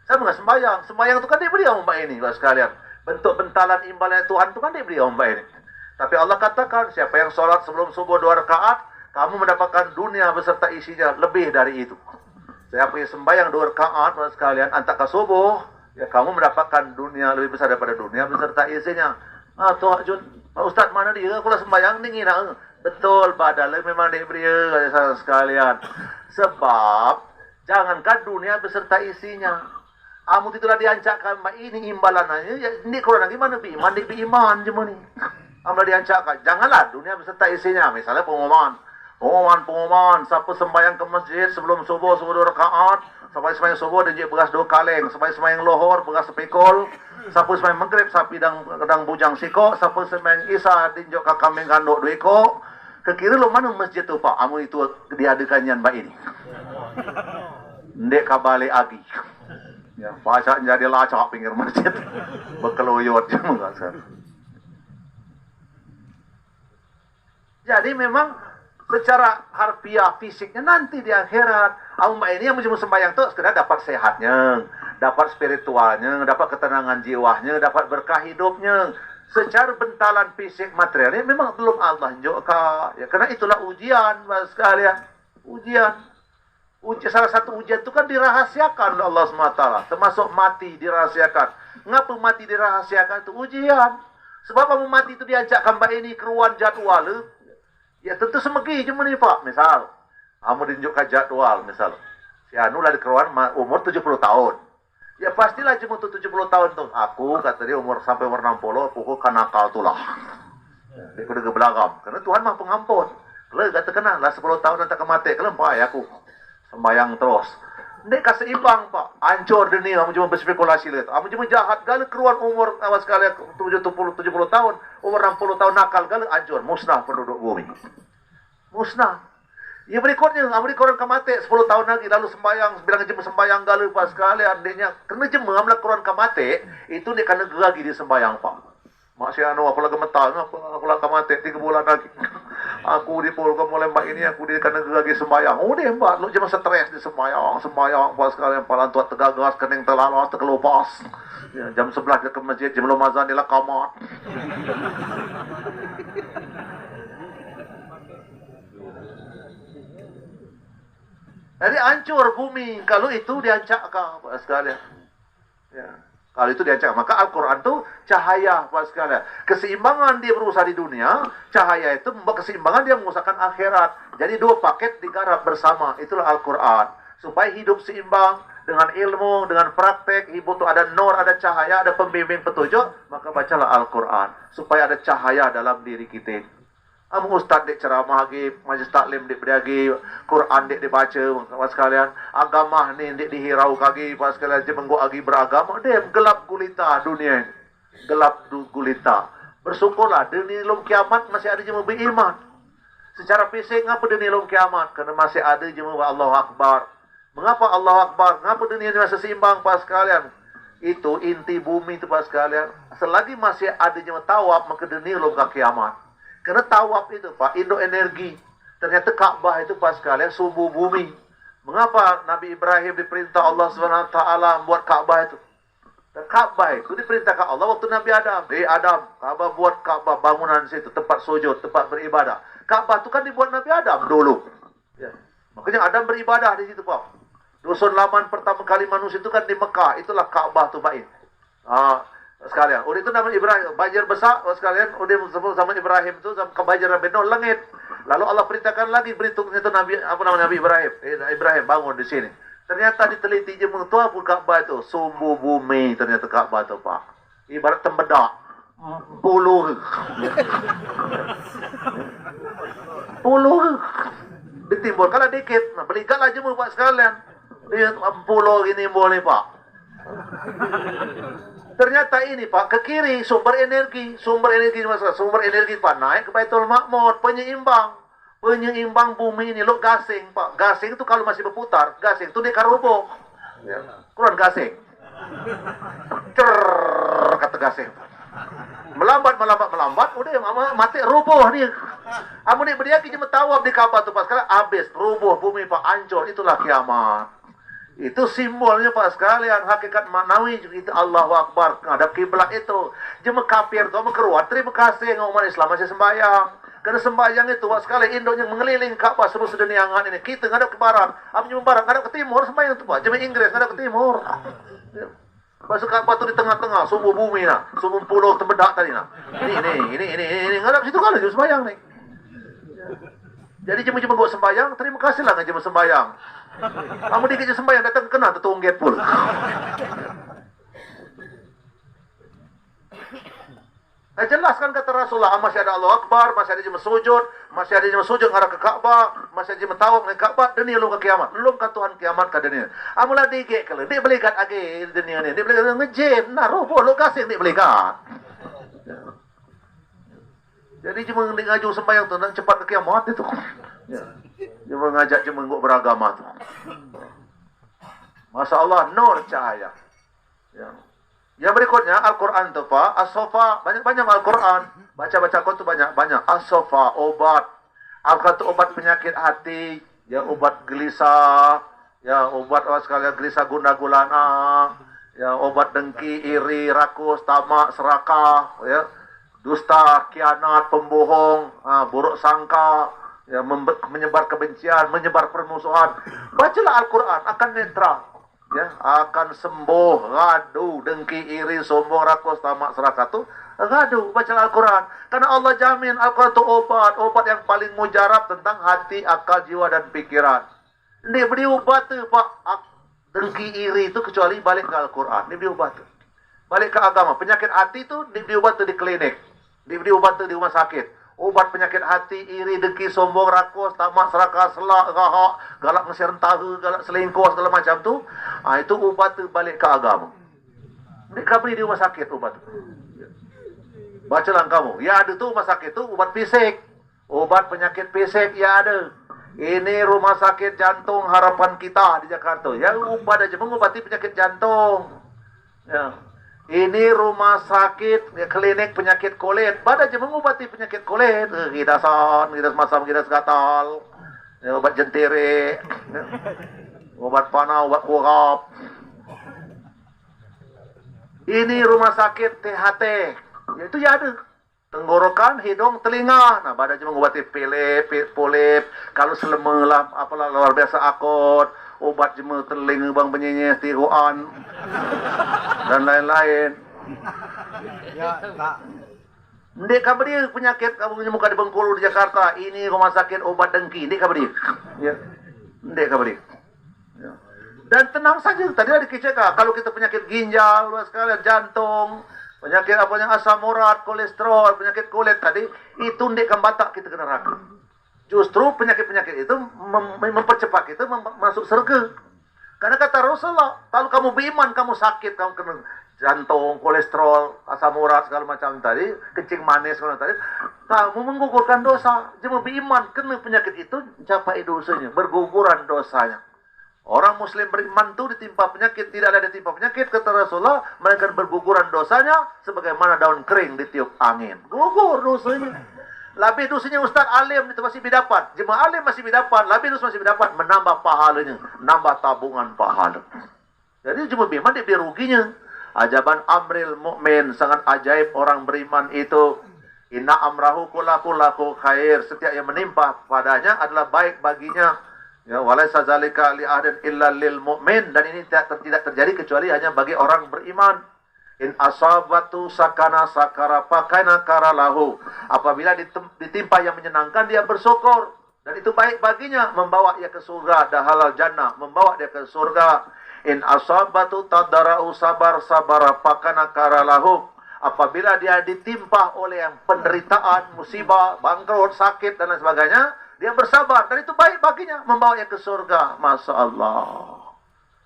Saya enggak sembahyang. Sembahyang tu kan dia beri Mbak ini Pak sekalian. Bentuk bentalan imbalan Tuhan tu kan dia beri Mbak ini. Tapi Allah katakan, siapa yang sholat sebelum subuh 2 rakaat, kamu mendapatkan dunia beserta isinya lebih dari itu. Siapa yang sembahyang 2 rakaat, sekalian, antara subuh Ya, kamu mendapatkan dunia lebih besar daripada dunia beserta isinya. Ah, Tuh Jun, Pak Ustaz mana dia? Aku lah sembahyang tinggi nak. Betul, padahal memang diberi sekalian. Sebab jangankan dunia beserta isinya. Amu itulah diancakkan ini imbalannya. Ya, ini Quran lagi mana bi iman bi iman je ni. Amlah diancakkan. Janganlah dunia beserta isinya. Misalnya pengumuman, siapa sembahyang ke masjid sebelum subuh 2 rakaat, sampai sembahyang subuh dia beras 2 kaleng, sampai sembahyang lohor beras sepikul, siapa sembahyang maghrib sapi dang bujang siko, siapa sembahyang isya dinjok ka kambing kandok 2 ekor. Kekira lo mana masjid tu Pak? Amu itu diadakan yan baik ini. Ndek kabale agi. Ya, baca jadi lacak pinggir masjid. Berkeluyut je mengasa. Jadi memang secara harfiah fisiknya nanti di akhirat. Mbak ini yang menjadi sembahyang itu sekedar dapat sehatnya, dapat spiritualnya, dapat ketenangan jiwanya, dapat berkah hidupnya. Secara bentalan fisik materialnya memang belum Allah tunjukkan. Ya, karena itulah ujian, mas sekalian. Ujian. Salah satu ujian itu kan dirahasiakan oleh Allah SWT. Termasuk mati dirahasiakan. Ngapa mati dirahasiakan? Itu ujian. Sebab kamu mati itu diajakkan mbak ini keruan jadwal. Ya tentu semegi cuma nih Pak. Misal, kamu ditunjukkan jadwal misal. Si Anu lah dikeruan umur 70 tahun. Ya pastilah cuma 70 tahun tuh. Aku kata dia sampai umur 60 pokok kanakal tulah. Dia kudu gebelagam. Karena Tuhan mah pengampun. Kalau kata kena lah 10 tahun nanti kemati. Kalau Pak ya aku sembayang terus. Nek kaseimbang Pak. Hancur dunia. Kamu cuma berspekulasi lihat. Kamu cuma jahat. Gali keruan umur awas sekali 70 tahun. Umur 60 tahun nakal. Gali hancur. Musnah penduduk bumi. Musnah. Ya berikutnya. Kamu keruan kemati 10 tahun lagi. Lalu sembayang. Bilang cuma sembayang gali pas sekali. Adanya. Kena cuma ambil keruan kemati. Itu nek kena geragi di sembayang Pak. Masih anu aku lagi metal. Aku lagi kemati 3 bulan lagi. Aku di polkom mulai mbak ini aku di kena lagi sembahyang. Oh deh mbak, lu cuma stres di sembahyang pas sekalian palan tuat tegagas kening telalos terkelupas. Ya, jam 11 dia ke masjid, jam 5 azan dia lah kamar. Jadi hancur bumi kalau itu diancakkan pas sekalian. Ya. Kalau itu diancam, maka Al-Quran itu cahaya, Pak sekalian. Keseimbangan dia berusaha di dunia, cahaya itu membuat keseimbangan dia mengusahakan akhirat. Jadi 2 paket digarap bersama, itulah Al-Quran. Supaya hidup seimbang dengan ilmu, dengan praktek, hidup itu ada nur, ada cahaya, ada pembimbing petunjuk, maka bacalah Al-Quran. Supaya ada cahaya dalam diri kita. Amu ustaz dek ceramah lagi, majlis taklim dek berdagi, Quran dek dibaca, Pak sekalian. Agama ni dek dihirau lagi, Pak sekalian. Dia mengguk lagi beragama, dia gelap gulita dunia ini. Gelap gulita. Bersyukurlah, dunia lom kiamat masih ada jemaah beriman. Secara fisik, ngapa dunia lom kiamat? Kerana masih ada jemaah Allahu Akbar. Mengapa Allahu Akbar? Ngapa dunia ini masih seimbang, Pak sekalian? Itu inti bumi itu, Pak sekalian. Selagi masih ada jemaah tawaf, maka dunia lom ke kiamat. Karena tawaf itu Pak, Indo energi. Ternyata Ka'bah itu Pak sekalian sumbu bumi. Mengapa Nabi Ibrahim diperintah Allah SWT membuat Ka'bah itu? Dan Ka'bah itu diperintahkan Allah waktu Nabi Adam. Adam, Ka'bah buat Ka'bah bangunan situ, tempat sujud, tempat beribadah. Ka'bah itu kan dibuat Nabi Adam dulu. Ya. Makanya Adam beribadah di situ Pak. Dusun Laman pertama kali manusia itu kan di Mekah. Itulah Ka'bah tu baik. Sekalian, udah itu nama Ibrahim, banjir besar sekalian, udah sebut sama Ibrahim itu sama kebanjiran benar langit. Lalu Allah perintahkan lagi berikutnya itu Nabi Nabi Ibrahim. Ibrahim bangun di sini. Ternyata diteliti je mentua pun Ka'bah itu sumbu bumi ternyata Ka'bah itu Pak. Ibarat tembedak. Puluh ditimbul kalau dikit, nah belikanlah je Pak sekalian. Lihat puluh ini boleh Pak. Ternyata ini Pak, ke kiri sumber energi masalah, sumber energi Pak naik ke Baitul Ma'mur, penyeimbang bumi ini lo gasing Pak. Gasing itu kalau masih berputar, gasing itu dia karubo. Ya. Kurang gasing. Kata gasing. Melambat, udah mati rubuh dia. Amun ni berdiaki cuma tawaf di Ka'bah tu Pak, sekarang habis rubuh bumi Pak, hancur, itulah kiamat. Itu simbolnya Pak sekalian, hakikat maknawi itu Allahu Akbar menghadap kiblat itu. Jemaah kafir tu keluar terima kasih dengan umat Islam masih sembahyang. Karena sembahyang itu Pak sekalian Indonya mengelilingi Ka'bah seluruh sedeniangan ini. Kita ngadap ke barat, apa jemaah barat ngadap ke timur sembahyang tu Pak. Jemaah Inggris ngadap ke timur. Pasal Kaabah tu di tengah-tengah, sumber bumi lah, sumber pulau terbedak tadi lah. Ini, ngadap situ kan jemaah sembahyang ni. Jadi jemaah buat sembahyang, terima kasihlah dengan jemaah sembahyang. Kamu dikit je sembahyang, datang kena tertung gate pun. Jelaskan kata Rasulullah, masih ada Allah Akbar, masih ada jemaah sujud, masih ada jemaah sujud ngarah ke Kaabah, masih ada jemaah tawaf ke Kaabah, dunia belum ke kiamat. Belum ke Tuhan kiamat ke dunia. Amulah dikit kalau dia belikat lagi dunia ni, dia belikat ngejem, naruh boleh kasih dia belikat. Jadi cuma ngaju sembahyang tu nak cepat ke kiamat itu. Dia mengajak cuma nguk beragama tu. Masya Allah, nur cahaya. Yang berikutnya Al-Quran tu Pak, As-Sofa, banyak-banyak Al-Quran. Baca-baca Al-Quran tu banyak-banyak. As-Sofa, obat. Al-Quran tu obat penyakit hati, ya obat gelisah, ya obat sekalian gelisah guna gulana, ya obat dengki, iri, rakus, tamak, serakah, ya dusta, khianat, pembohong, buruk sangka, ya menyebar kebencian, menyebar permusuhan. Bacalah Al-Quran, akan netral. Ya, akan sembuh radu, dengki, iri, sombong, rakus, tamak, serakah tu radu. Baca Al-Quran. Karena Allah jamin Al-Quran tu obat yang paling mujarab tentang hati, akal, jiwa dan pikiran. Dia beri ubat tu Pak, dengki, iri tu kecuali balik ke Al-Quran. Dia beri ubat tu. Balik ke agama. Penyakit hati tu dia beri ubat tu di klinik. Dia beri ubat tu di rumah sakit. Obat penyakit hati, iri, dengki, sombong, rakus, tamak, serakah, selak, rahak, galak ngesirentaha, galak selingkuh, segala macam tu. Itu ubat tu balik ke agama. Mereka beri di rumah sakit ubat tu. Bacalah kamu. Ya ada tu rumah sakit tu ubat fisik. Obat penyakit fisik ya ada. Ini rumah sakit jantung harapan kita di Jakarta. Ya ubat aja mengobati penyakit jantung. Ya. Ini rumah sakit, klinik penyakit kulit. Pada aja mengobati penyakit kulit. Gidasan, gidas masam, gidas gatal. Ya, obat jentiri. Ya. Obat panah, obat kurap. Ini rumah sakit THT. Ya, itu ya ada. Tenggorokan, hidung, telinga. Nah, pada aja mengobati polip. Kalau selema lah, apalah luar biasa akut. Obat cuma telinga bang penyenyeh, tiruan dan lain-lain. Ya, tak. Ndek kabar dia penyakit kamu muka di Bengkulu di Jakarta. Ini rumah sakit obat dengki. Ndek kabar dia. Ya. Ndek kabar dia. Ya. Dan tenang saja. Tadi ada dikecek kalau kita penyakit ginjal, luas sekalian jantung, penyakit apa yang asam urat, kolesterol, penyakit kulit tadi, itu ndek batak kita kena neraka. Justru penyakit-penyakit itu mempercepat kita masuk surga. Karena kata Rasulullah, kalau kamu beriman, kamu sakit, kamu kena jantung, kolesterol, asam urat, segala macam tadi, kencing manis, segala tadi, kamu menggugurkan dosa. Cuma beriman, kena penyakit itu, capai dosanya, berguguran dosanya. Orang Muslim beriman itu ditimpa penyakit, tidak ada ditimpa penyakit, kata Rasulullah, mereka berguguran dosanya, sebagaimana daun kering ditiup angin. Gugur dosanya. Lebih dosanya Ustaz Alim itu masih berdapat. Jemaah Alim masih berdapat. Lebih dosa masih berdapat. Menambah pahalanya. Nambah tabungan pahala. Jadi cuma beriman dia biar ruginya. Ajaban amril mu'min. Sangat ajaib orang beriman itu. Inna amrahu kulaku khair. Setiap yang menimpa padanya adalah baik baginya. Ya, walaysa zalika li ahadin illa lil mu'min. Dan ini tidak terjadi kecuali hanya bagi orang beriman. In asabatu sakana sakara pakaina karalahu. Apabila ditimpa yang menyenangkan, dia bersyukur. Dan itu baik baginya. Membawa dia ke surga. Dahalal jannah. Membawa dia ke surga. In asabatu tadara'u sabar sabara pakaina karalahu. Apabila dia ditimpa oleh yang penderitaan, musibah, bangkrut, sakit, dan lain sebagainya, dia bersabar. Dan itu baik baginya. Membawa dia ke surga. Masya Allah.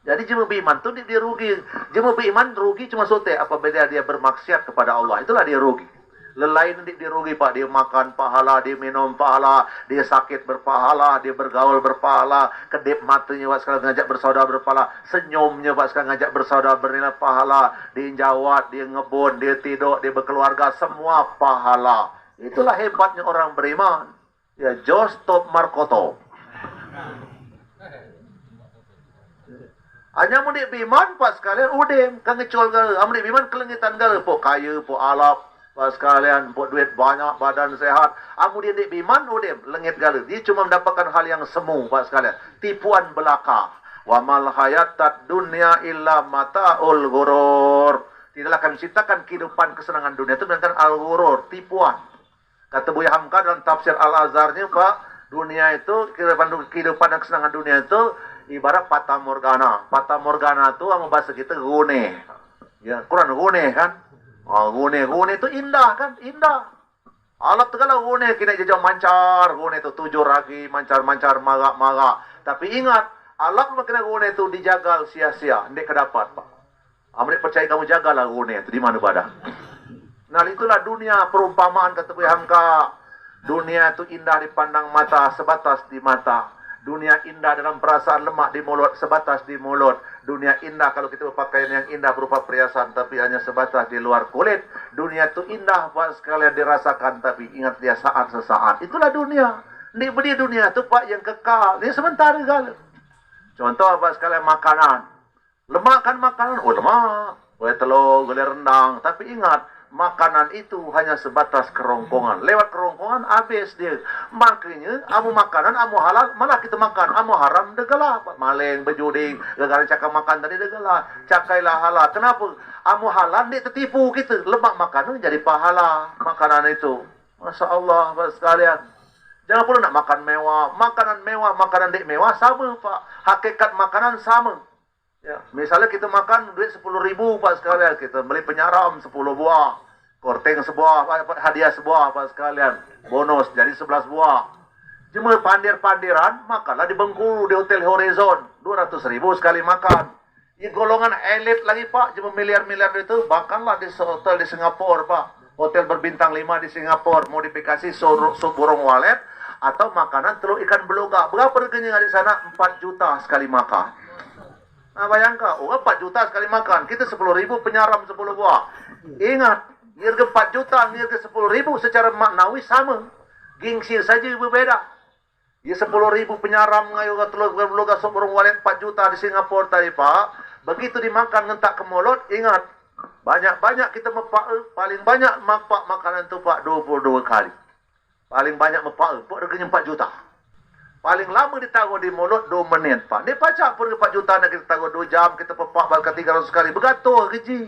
Jadi jemaah beriman itu dia rugi. Jemaah beriman rugi cuma sote apabila dia bermaksiat kepada Allah. Itulah dia rugi. Lelain dia rugi Pak. Dia makan pahala, dia minum pahala, dia sakit berpahala, dia bergaul berpahala, kedip matanya Pak sekali ngajak bersaudara berpahala, senyumnya Pak sekali ngajak bersaudara bernilai pahala, dia jawat, dia ngebun, dia tidur, dia berkeluarga, semua pahala. Itulah hebatnya orang beriman. Ya, Jos Top Markoto. Hanya mudik biman pas sekalian udem kan ngecol gala. Mudik biman kelengitan gala. Pok kaya, pok alap pas sekalian, pok duit banyak, badan sehat. Amu dia biman udem lengit gala. Dia cuma mendapatkan hal yang semu pas sekalian. Tipuan belaka. Wa mal hayatad dunya illa mataul ghurur. Tidaklah kami ciptakan kehidupan kesenangan dunia itu melainkan al-ghurur, tipuan. Kata Buya Hamka dalam tafsir Al-Azharnya, Pak, dunia itu, kehidupan dan kesenangan dunia itu ibarat fata morgana. Fata morgana itu sama bahasa kita gune. Ya, Quran gune kan? Oh, gune itu indah kan? Indah. Alat segala gune kena jejak mancar, gune itu 7 ragi, mancar-mancar, maga-maga. Tapi ingat, alat makna gune itu dijagal sia-sia, ndek kedapat, Pak. Amrik percaya kamu jagalah gune itu di mana pada. Nah, itulah dunia perumpamaan kata Buya Hamka. Dunia itu indah dipandang mata, sebatas di mata. Dunia indah dalam perasaan lemak di mulut, sebatas di mulut. Dunia indah kalau kita berpakaian yang indah berupa perhiasan, tapi hanya sebatas di luar kulit. Dunia itu indah buat sekalian dirasakan, tapi ingat dia saat sesaat. Itulah dunia. Ini beri dunia itu, Pak, yang kekal. Dia sementara kali. Contoh apa sekalian makanan. Lemak kan makanan. Oh, lemak. Boleh telur, boleh rendang. Tapi ingat, makanan itu hanya sebatas kerongkongan. Lewat kerongkongan habis dia. Makanya amu makanan amu halal malah kita makan. Amu haram degalah. Maling, berjudi, gara-gara cakap makan tadi degalah. Cakailah halal. Kenapa? Amu halal dia tertipu kita. Lemak makanan jadi pahala makanan itu. Masya Allah, Pak sekalian. Jangan pula nak makan mewah. Makanan dek mewah sama, Pak. Hakikat makanan sama. Ya, misalnya kita makan duit 10.000, Pak sekalian, kita beli penyaram 10 buah, korteng sebuah, hadiah sebuah, Pak sekalian, bonus jadi 11 buah. Cuma pandir-pandiran, makanlah di Bengkulu, di Hotel Horizon, 200.000 sekali makan. Ini golongan elit lagi, Pak, cuma miliar-miliar itu, makanlah di hotel di Singapura, Pak. Hotel berbintang 5 di Singapura, modifikasi sup burung walet, atau makanan telur ikan beluga. Berapa harganya di sana? 4 juta sekali makan. Nah, bayangkan, 4 juta sekali makan. Kita 10.000 penyaram 10 buah. Ingat, harga 4 juta, harga 10.000 secara maknawi sama. Gengsi saja berbeda. Ya 10.000 penyaram ngayu telur beluga sup burung walet 4 juta di Singapura tadi, Pak. Begitu dimakan ngentak ke mulut, ingat, banyak-banyak kita mepak, paling banyak mapak makanan itu, Pak, 22 kali. Paling banyak mepak, Pak, harganya 4 juta. Paling lama ditaruh di mulut 2 menit, Pak. Dia pacak pun 4 juta nak kita taruh 2 jam, kita pepak balik 300 kali. Bergatul gaji.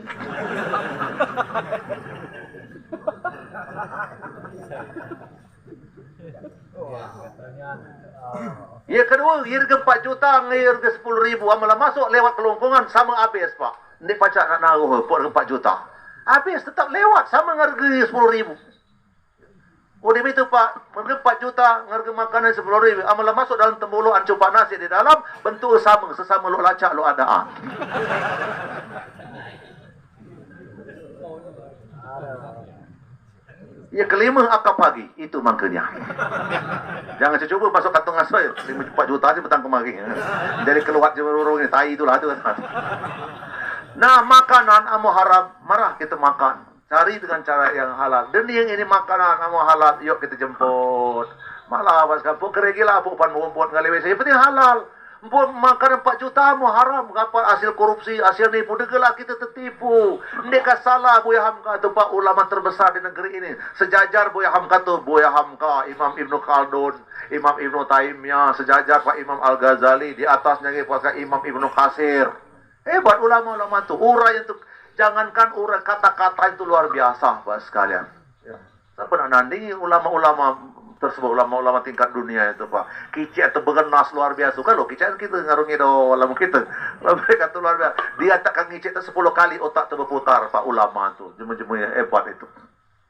Ya kedua, harga 4 juta, harga 10.000. Amalah masuk lewat kelongkongan, sama habis, Pak. Dia pacak nak naruh, harga 4 juta. Habis, tetap lewat, sama harga 10.000. Oh, dia itu, Pak, harga 4 juta, harga makanan 10.000. Amalah masuk dalam tembulu, ancupak nasi di dalam, bentuk sama, sesama lu lacak, lu adaan. Ya, kelima akap pagi, itu makanya. Jangan cuba masuk kantung asal, 4 juta aja petang kemari. Jadi keluar jemurung ini, tai itulah itu. Nah, makanan amu haram, marah kita makan. Cari dengan cara yang halal. Dan yang ini makanan kamu halal, yuk kita jemput. Malah pas kamu keregilah, bukan mengumpul ngalewe saya penting halal. Empun makan 4 juta mu haram, kapan hasil korupsi, hasil nipu, degelah kita tertipu. Ndeka salah Buya Hamka itu, Pak, ulama terbesar di negeri ini. Sejajar Buya Hamka itu, Buya Hamka, Imam Ibnu Khaldun, Imam Ibnu Taimiyah, sejajar Pak Imam Al-Ghazali, di atasnya Pak Imam Ibnu Katsir. Hebat ulama-ulama itu, urai itu. Jangankan urat kata-kata itu luar biasa, Pak sekalian. Ya. Saya pernah nandingi ulama-ulama tersebut, ulama-ulama tingkat dunia itu, Pak. Kicik atau begenas luar biasa. Kan lo kicik kita ngarungi do ulama kita. Mereka itu luar biasa. Dia takkan ngicik itu 10 kali otak itu berputar, Pak ulama itu. Jemu-jemu yang hebat itu.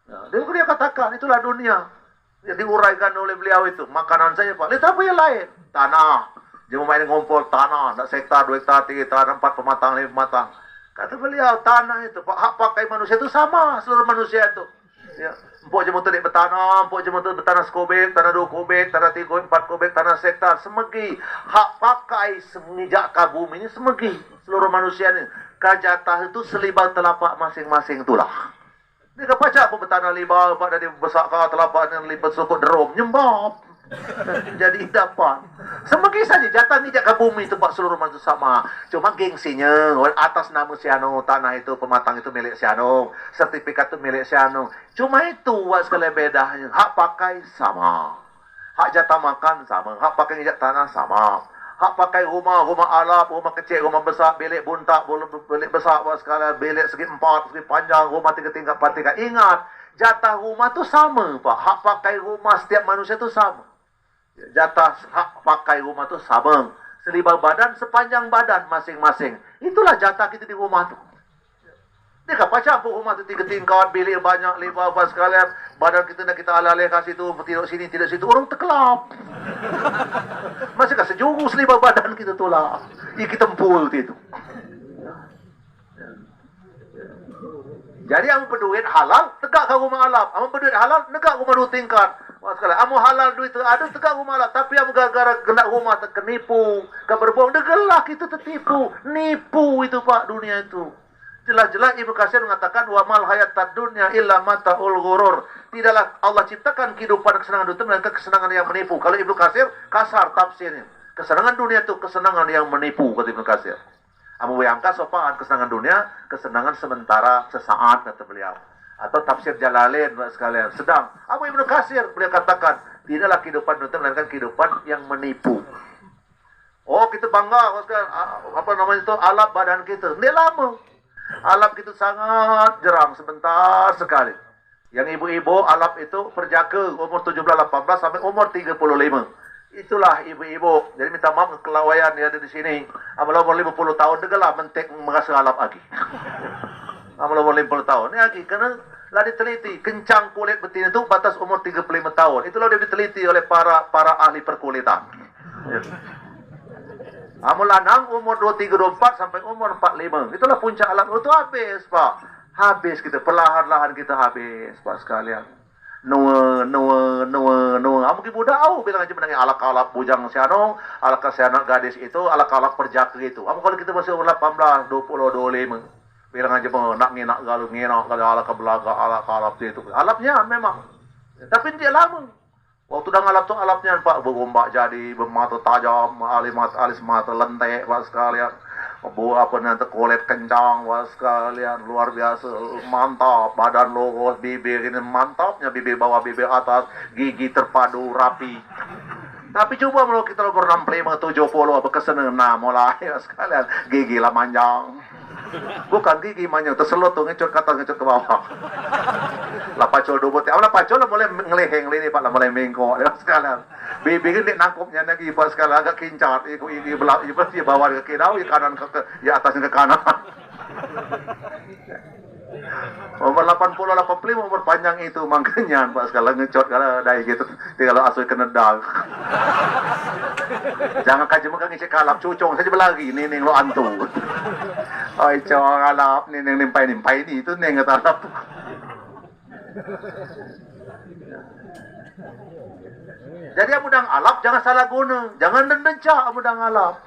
Ya. Dia katakan, itulah dunia. Ya, diuraikan oleh beliau itu. Makanan saya, Pak. Lihat apa yang lain? Tanah. Jemu main ngompol tanah. 1 hektar, 2 hektar, 3 hektar, 4 pematang, 5 pematang. Kata beliau, tanah itu, Pak, hak pakai manusia itu sama, seluruh manusia itu. Ya, empuk je motor bertanam, empuk je motor bertanah sekubik, tanah 2 kubik, tanah 3 kubik, 4 kubik, tanah sektar, semegi. Hak pakai semenjak ke bumi ini semegi, seluruh manusia ini. Kajatah itu selibat telapak masing-masing itulah. Dia kata, baca apa bertanah libah, Pak, dari besar ke telapak yang libat sukut derum, nyembab. Jadi dapat semegi saja jatah ni ke bumi itu, Pak, seluruh manusia sama. Cuma gengsinya atas nama siano, tanah itu pematang itu milik siano, sertifikat itu milik siano. Cuma itu sekali bedanya. Hak pakai sama, hak jatah makan sama, hak pakai injak tanah sama, hak pakai rumah alap, rumah kecil, rumah besar, bilik buntak, bilik besar, sekalian, bilik segi 4, segi panjang, rumah 3 tingkat, 4 tingkat. Ingat, jatah rumah tu sama, Pak. Hak pakai rumah setiap manusia tu sama. Jatah hak pakai rumah tu sama. Selibar badan, sepanjang badan masing-masing. Itulah jatah kita di rumah tu. Dia kan macam pun rumah tu 3 tingkat, bilik banyak, lebar apa sekalian. Badan kita nak kita alih-alih kasih tu, tidur sini, tidur situ. Orang terkelap. Masih kan sejurus lebar badan kita tu lah. Kita tempul itu. Jadi, amu berduit halal, tegakkan rumah alap. Amu berduit halal, negak rumah 2 tingkat. Amu halal duit tu ada, tegak rumah alap. Tapi amu gara-gara kena rumah terkenipu, berbohong, dia gelak itu tertipu. Nipu itu Pak, dunia itu. Jelas-jelas Ibnu Katsir mengatakan wa mal hayatad dunya illa mataul ghurur. Tidaklah Allah ciptakan kehidupan kesenangan dunia melainkan kesenangan yang menipu. Kalau Ibnu Katsir kasar tafsirnya. Kesenangan dunia itu kesenangan yang menipu kata Ibnu Katsir. Amu bayangkan sopan kesenangan dunia, kesenangan sementara sesaat kata beliau. Atau tafsir Jalalain sekalian. Sedang Abu Ibnu Katsir beliau katakan tidaklah kehidupan dunia melainkan kehidupan yang menipu. Oh, kita bangga apa namanya itu alap badan kita. Ini lama. Alap itu sangat jerang, sebentar sekali. Yang ibu-ibu alap itu perjaka umur 17-18 sampai umur 35. Itulah ibu-ibu. Jadi minta maaf kelawaian yang ada di sini. Amal umur 50 tahun degelah mentek merasa alap lagi. Amal umur 50 tahun. Ini lagi kerana lah diteliti kencang kulit betina itu batas umur 35 tahun. Itulah dia diteliti oleh para ahli perkulitan. Ya. Amul lanang umur 23, 24 sampai umur 45. Itulah puncak alam itu habis, Pak. Habis kita, perlahan-lahan kita habis, Pak sekalian. Nua. Amu ki budak au bilang aja menang alak-alak bujang siano, alak-alak gadis itu, alak-alak perjaka itu. Amu kalau kita masih umur 18, 20, 25. Bilang aja nak nginak galu nginak kalau alak belaga, alak-alak itu. Alapnya memang. Tapi dia lama. Waktu dah ngalap tu alapnya Pak berombak jadi bermata tajam, alis mata lentek Pak sekalian. Apa nanti kulit kencang Pak sekalian, luar biasa mantap, badan lurus, bibir ini mantapnya, bibir bawah bibir atas, gigi terpadu rapi. Tapi coba kalau kita umur 65, 70 apa kesenengan mulai Pak sekalian, gigi lah manjang. Bukan gigi manjang, terselut tu ngecut ke atas, ngecut ke bawah. Lah pacol dobot. Lah pacol lah mulai ngeleheng ini Pak lah mulai mengkok ya sekalian. Bibir ni nangkupnya lagi Pak sekalian agak kincar. Iku belah ibu bawah ke kiri, kanan ke ya atas ke kanan. Umur 80, 85 umur panjang itu makanya Pak sekalian ngecot kalau dah gitu. Kalau asal kena dag. Jangan kaji muka ngecek kalap cucung saja belagi nening lo antu. Oi cowok kalap nening nimpai ni itu neng kata alap. Jadi amudang alap jangan salah guna, jangan dendencak amudang alap.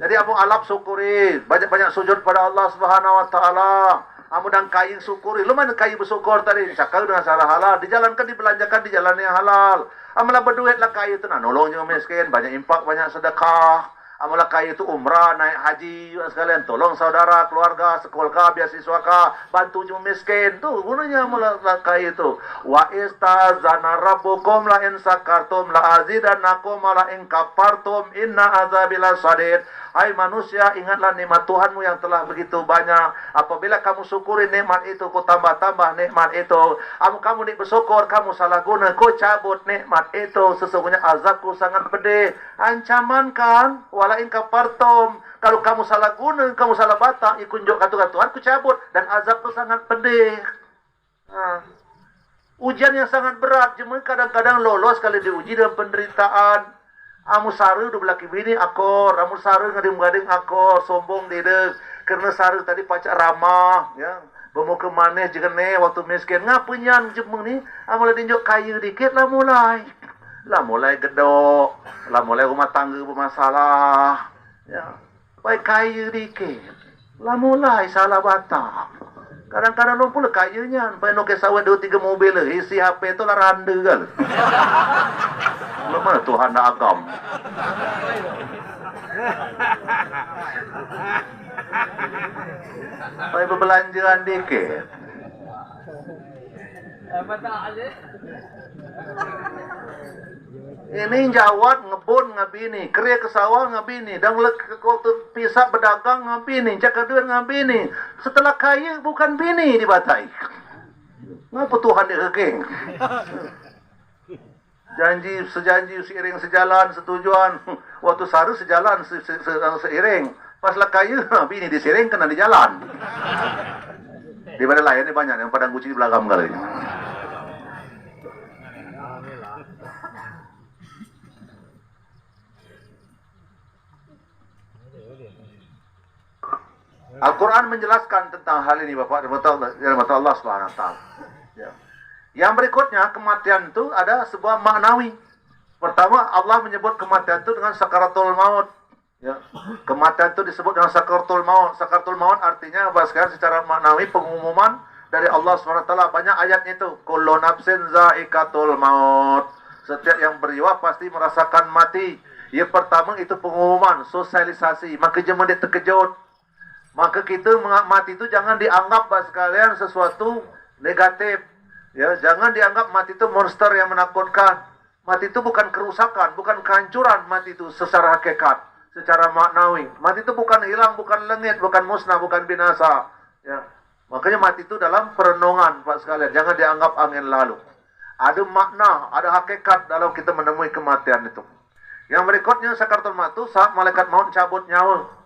Jadi amu alap syukuri, banyak-banyak sujud pada Allah Subhanahu wa taala. Amudang kain syukuri, lu mana kain bersyukur tadi? Cakap dengan salah halal, dijalankan dibelanjakan di jalan yang halal. Amalah berduit lah kain itu nak nolong yang miskin, banyak infak, banyak sedekah. Amalah kain itu umrah, naik haji sekalian, tolong saudara, keluarga, sekolah, beasiswa kah, bantu yang miskin. Tu gunanya amalah kain itu. Wa istazana rabbukum la in sakartum la azidannakum la in kafartum inna azabil sadid. Hai manusia, ingatlah nikmat Tuhanmu yang telah begitu banyak. Apabila kamu syukuri nikmat itu, ku tambah-tambah nikmat itu. Kamu ni bersyukur, kamu salah guna, ku cabut nikmat itu. Sesungguhnya azabku sangat pedih. Ancaman kan? Walain kafartum. Kalau kamu salah guna, kamu salah batak, ikunjuk kata Tuhan, ku cabut. Dan azabku sangat pedih. Ujian yang sangat berat. Cuma kadang-kadang lolos kalau diuji dalam penderitaan. Amu saru du belaki bini akor, amu saru ngadim-ngadim akor, sombong dia kerana saru tadi pacak ramah, ya, bermuka manis juga ne waktu miskin. Ngapunyan jemeng ni, amu lah tunjuk kaya dikit lah mulai gedok, lah mulai rumah tangga bermasalah, ya, baik kaya dikit, lah mulai salah batak. Kadang-kadang lu pula kayanya, sampai nak sawat 2-3 mobil lah, isi HP tu lah randa kan. Lu mana Tuhan nak agam? Sampai berbelanjaan dikit. Ini jawat ngebun ngabini, kerja ke sawah ngabini, dan waktu pisah berdagang ngabini, jaga duit ngabini. Setelah kaya bukan bini dibatai. Ngapa Tuhan dikegeng? Sejanji seiring sejalan setujuan. Waktu saru sejalan seiring. Pas lah kaya bini disering kena di jalan. Di mana lain ini banyak yang padang kucing di belakang kali. Al-Quran menjelaskan tentang hal ini Bapak dan mata Allah Subhanahu wa taala. Ya. Yang berikutnya kematian itu ada sebuah maknawi. Pertama Allah menyebut kematian itu dengan sakaratul maut. Ya. Kematian itu disebut dengan sakaratul maut. Sakaratul maut artinya sekarang secara maknawi pengumuman dari Allah Subhanahu wa taala, banyak ayatnya itu. Kullu nafsin za'iqatul maut. Setiap yang berjiwa pasti merasakan mati. Yang pertama itu pengumuman, sosialisasi. Maka jangan dia terkejut. Maka kita mati itu jangan dianggap sekalian sesuatu negatif. Ya, jangan dianggap mati itu monster yang menakutkan. Mati itu bukan kerusakan, bukan kehancuran. Mati itu secara hakikat, secara maknawi. Mati itu bukan hilang, bukan lengit, bukan musnah, bukan binasa. Ya. Makanya mati itu dalam perenungan, Pak sekalian. Jangan dianggap angin lalu. Ada makna, ada hakikat dalam kita menemui kematian itu. Yang berikutnya sakaratul maut itu saat malaikat maut cabut nyawa.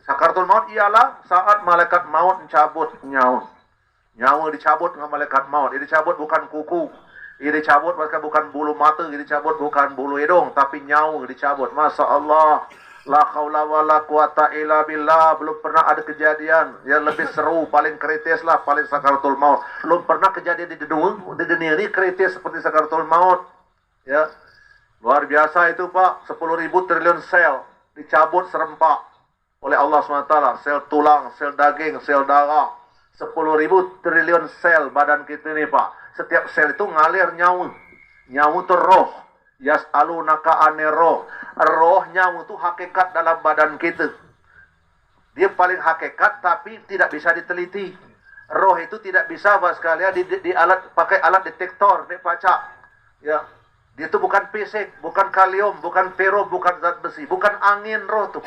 Sakaratul maut ialah saat malaikat maut mencabut nyawa. Nyawa dicabut dengan malaikat maut. Ia dicabut bukan kuku. Ia dicabut bukan bulu mata. Ia dicabut bukan bulu hidung. Tapi nyawa dicabut. Masya Allah. La khawla wa la quwata illa billah. Belum pernah ada kejadian yang lebih seru. Paling kritis lah. Paling sakaratul maut. Belum pernah kejadian di dunia ini kritis seperti sakaratul maut. Ya. Luar biasa itu Pak. 10.000 triliun sel dicabut serempak oleh Allah SWT, sel tulang, sel daging, sel darah, 10.000 triliun sel badan kita ini Pak. Setiap sel itu ngalir nyawa. Nyawa itu roh. Yas'alunaka ane roh. Roh nyawa itu hakikat dalam badan kita. Dia paling hakikat tapi tidak bisa diteliti. Roh itu tidak bisa Pak sekalian di alat, pakai alat detektor, dipacak. Ya. Dia itu bukan fisik, bukan kalium, bukan ferro, bukan zat besi, bukan angin roh tuh.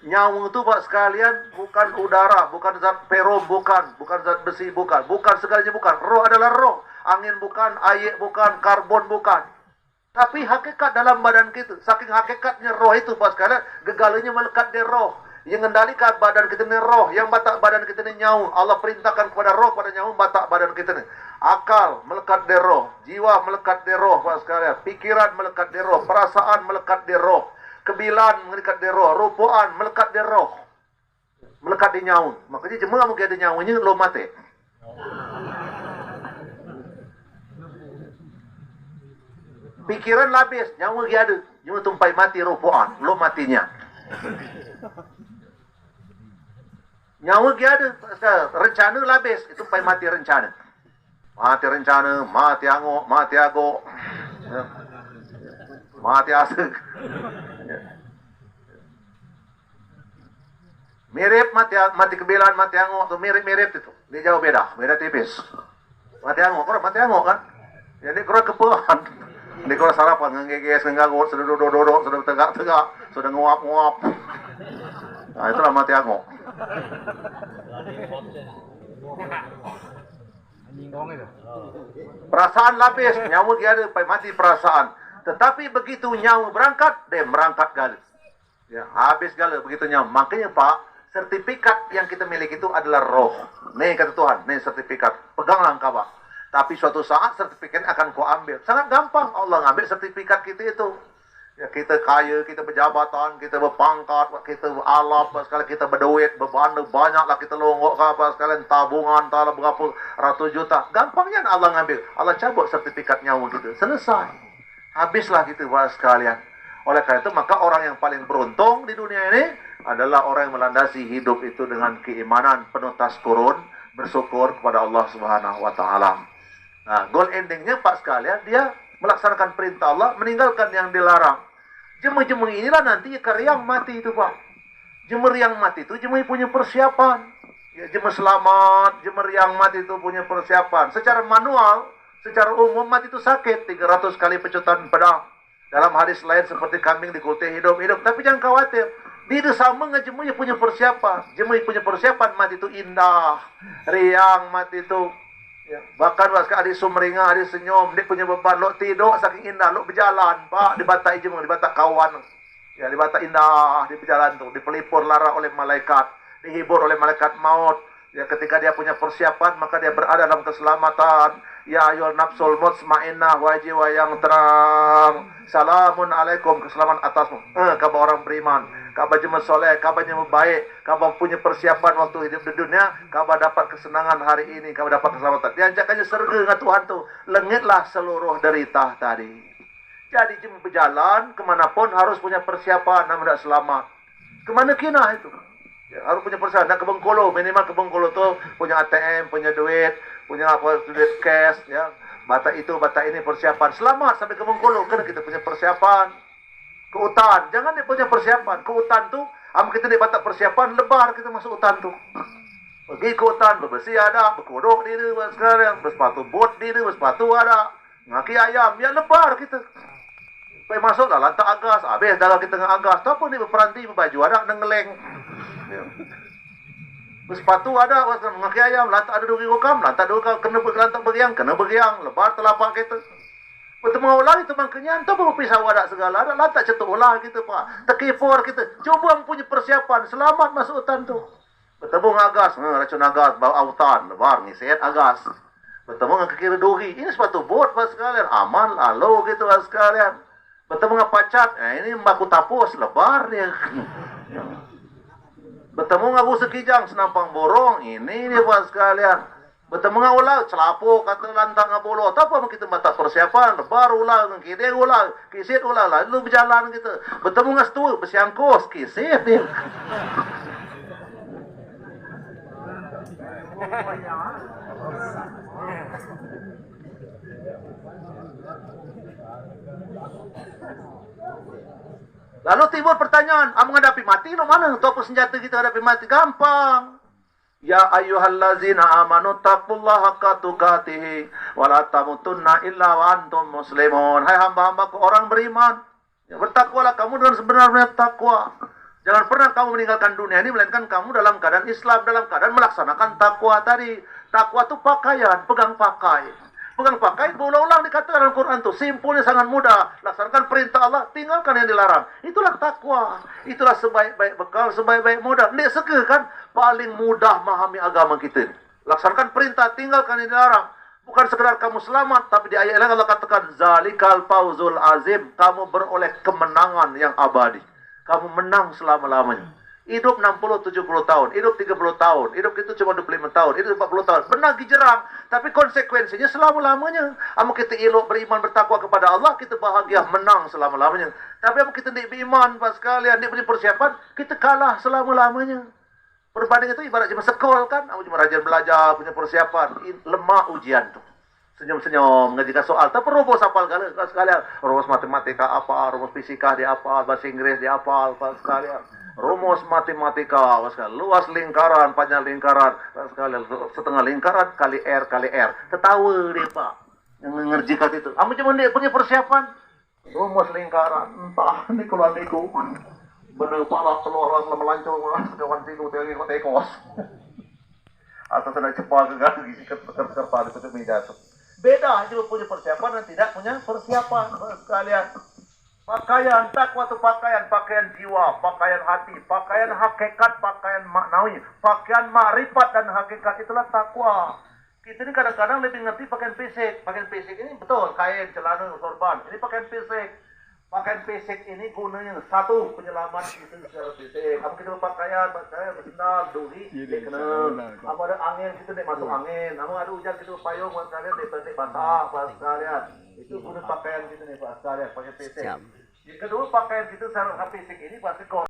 Nyawa itu Pak sekalian bukan udara, bukan zat ferro, bukan zat besi, bukan segalanya bukan. Roh adalah roh, angin bukan, air bukan, karbon bukan. Tapi hakikat dalam badan kita, saking hakikatnya roh itu Pak sekalian, gegalanya melekat di roh. Yang mengendalikan badan kita ini roh, yang batak badan kita ini nyawa. Allah perintahkan kepada roh, pada nyawa, batak badan kita ini. Akal melekat di roh, jiwa melekat di roh, Pak sekalian. Pikiran melekat di roh, perasaan melekat di roh, kebilan melekat di roh, rupuan melekat di roh, melekat di nyawa. Makanya cuma mungkin ada nyawanya lo mati. Pikiran labis, nyawa dia ada, cuma tumpai mati rupuan, lo matinya. Nyawa dia ada, rencana labis, itu pai mati rencana. Mati rencana, mati angok, mati agok, ya. Mati asik. Ya. Mirip mati kebilan, mati angok, itu mirip-mirip itu. Dia jauh beda tipis. Mati angok, mati angok kan? Jadi kurang kepuan. Ini kalau sarapan, ngegeges, ngeganggu, sudah duduk-duduk, sudah tegak-tegak, sudah nguap-nguap. Nah, itulah mati angok. Perasaan lapis, nyawa dia ada, mati perasaan. Tetapi begitu nyawa berangkat, dia merangkat galis. Ya, habis galis, begitu nyawa. Makanya Pak, sertifikat yang kita miliki itu adalah roh. Nih kata Tuhan, nih sertifikat. Peganglah engkau Pak. Tapi suatu saat sertifikat akan kau ambil. Sangat gampang Allah ngambil sertifikat kita itu. Ya, kita kaya, kita berjabatan, kita berpangkat, kita alap, sekali kita berduit, berbanda banyaklah kita longgok apa sekalian tabungan, entahlah berapa ratus juta. Gampangnya Allah ngambil. Allah cabut sertifikat nyawa gitu. Selesai. Habislah gitu Pak sekalian. Oleh karena itu maka orang yang paling beruntung di dunia ini adalah orang yang melandasi hidup itu dengan keimanan penuh taskurun, bersyukur kepada Allah Subhanahu wa taala. Nah, goal endingnya Pak sekalian, dia melaksanakan perintah Allah, meninggalkan yang dilarang. Jemaah-jemaah inilah nanti yang mati itu Pak. Jemaah yang mati itu jemaah punya persiapan. Ya, jemaah selamat, jemaah yang mati itu punya persiapan. Secara manual, secara umum mati itu sakit, 300 kali pecutan pedang. Dalam hadis lain seperti kambing dikulti hidup-hidup. Tapi jangan khawatir. Di sama dengan jemu punya persiapan. Jemu punya persiapan mati itu indah. Riang mati itu. Ya. Bahkan waktu adik sumringah, adik senyum. Dia punya beban. Lo tidur saking indah. Lo berjalan. Pak, di batak jemu, di batak kawan. Ya, di batak indah. Di berjalan tuh. Dipelipur lara oleh malaikat. Dihibur oleh malaikat maut. Ya, ketika dia punya persiapan, maka dia berada dalam keselamatan. Ya ayyuhan nafsul mutmainnah wa jiwa yang terang. Salamun alaikum, keselamatan atasmu. Kabar orang beriman, kabar jemaah soleh, kabar jemaah baik, kabar punya persiapan waktu hidup di dunia, kabar dapat kesenangan hari ini, kabar dapat keselamatan. Diajakkannya surga dengan Tuhan tu, lengitlah seluruh derita tadi. Jadi jemaah berjalan kemanapun harus punya persiapan, namun tidak selamat. Kemana kina itu? Ya, harus punya persiapan. Nak ke Bengkulu, minimal ke Bengkulu tu punya ATM, punya duit, punya apa, duit cash, ya. Batak itu, batak ini persiapan. Selamat sampai ke Bengkulu, kena kita punya persiapan. Ke hutan, jangan dia punya persiapan. Ke hutan tu, kita ni batak persiapan, lebar kita masuk hutan tu. Pergi ke hutan, bersih ada, berkodok diri sekarang, bersepatu bot diri, bersepatu ada, ngaki ayam, ya lebar kita. Sampai masuk lah, lantak agas, habis dalam kita dengan agas. Tak apa ni berperanti, berbaju ada, nengeleng. Ya. Bersepatu ada, ngaki ayam, lantak ada duri rukam, lantak duri kena lantak beriang, lebar telapak kita. Bertemu ular itu makanya tak apa pisau ada segala, ada lantak cetuk ular kita pak, tekipur kita. Coba punya persiapan, selamat masuk hutan tu. Bertemu dengan agas, racun agas, bawa autan, lebar, ngiset agas. Bertemu dengan kekira duri, ini sepatu bot pak sekalian, aman lalu gitu pak sekalian. Bertemu dengan pacat, ini baku tapus, lebar dia. Bertemu dengan busa kijang, senampang borong, ini dia pak sekalian. Bertemu dengan ular, celapuk, kata lantak dengan bolo. Tak apa kita batak persiapan, lebar ular, kideng ular, kisit ular, lalu berjalan kita. Bertemu dengan setua, bersiangkos, kisit dia. Lalu timbul pertanyaan, menghadapi mati no mana? Untuk apa senjata kita hadapi mati? Gampang. Ya ayyuhallazina amanu taqullaha haqqa tuqatih wa la tamutunna illa wa antum muslimun. Hai hamba-hambaku orang beriman, ya, bertakwalah kamu dengan sebenar-benar takwa. Jangan pernah kamu meninggalkan dunia ini melainkan kamu dalam keadaan Islam, dalam keadaan melaksanakan takwa tadi. Takwa itu pakaian, pegang pakai. Pegang pakai, berulang-ulang dikatakan dalam Quran itu. Simpulnya sangat mudah. Laksanakan perintah Allah, tinggalkan yang dilarang. Itulah takwa. Itulah sebaik-baik bekal, sebaik-baik modal. Ini seke kan? Paling mudah memahami agama kita. Laksanakan perintah, tinggalkan yang dilarang. Bukan sekedar kamu selamat, tapi di ayat lain Allah katakan, Zalikal fawzul azim. Kamu beroleh kemenangan yang abadi. Kamu menang selama-lamanya. Hidup 60-70 tahun, hidup 30 tahun, hidup itu cuma 25 tahun, hidup 40 tahun. Benar dijerang, tapi konsekuensinya selama-lamanya. Amu kita elok beriman bertakwa kepada Allah, kita bahagia menang selama-lamanya. Tapi amu kita tidak beriman, pas sekalian, tidak punya persiapan, kita kalah selama-lamanya. Perbandingan itu ibarat cuma sekolah kan, amu cuma rajin belajar, punya persiapan, lemah ujian tuh. Senyum-senyum, mengajikan soal. Tak perlu rumus hafal sekalian. Rumus matematika apa, rumus fisika dia apa, bahasa Inggris dia apa sekalian. Rumus matematika, sekalian. Luas lingkaran, panjang lingkaran, sekalian. Setengah lingkaran kali R kali R. Ketawa dia pak, yang mengerjikan itu. Kamu cuma dia punya persiapan. Rumus lingkaran, entah ini keluar niku. Bener pala keluar melancong, kawan situ tengok tekos. Atau tidak cepat ke gisi kepala itu meja. Beda, juga punya persiapan dan tidak punya persiapan sekalian. Pakaian takwa itu pakaian jiwa, pakaian hati, pakaian hakikat, pakaian maknawi, pakaian ma'rifat dan hakikat itulah takwa. Kita ini kadang-kadang lebih ngerti pakaian fisik. Pakaian fisik ini betul, kain, celana, sorban. Ini pakaian fisik. Pakaian fisik ini gunanya satu, penyelamat kita secara fisik. Kamu kita berpakaian, bersendal, duri, kena. Kamu ada angin, kita tidak masuk angin. Kamu ada hujan, kita payung, buat kalian tidak basah, pas sekalian. Itu guna pakaian kita nih, pas sekalian, pakaian fisik. Yang kedua, pakaian kita secara fisik ini pasti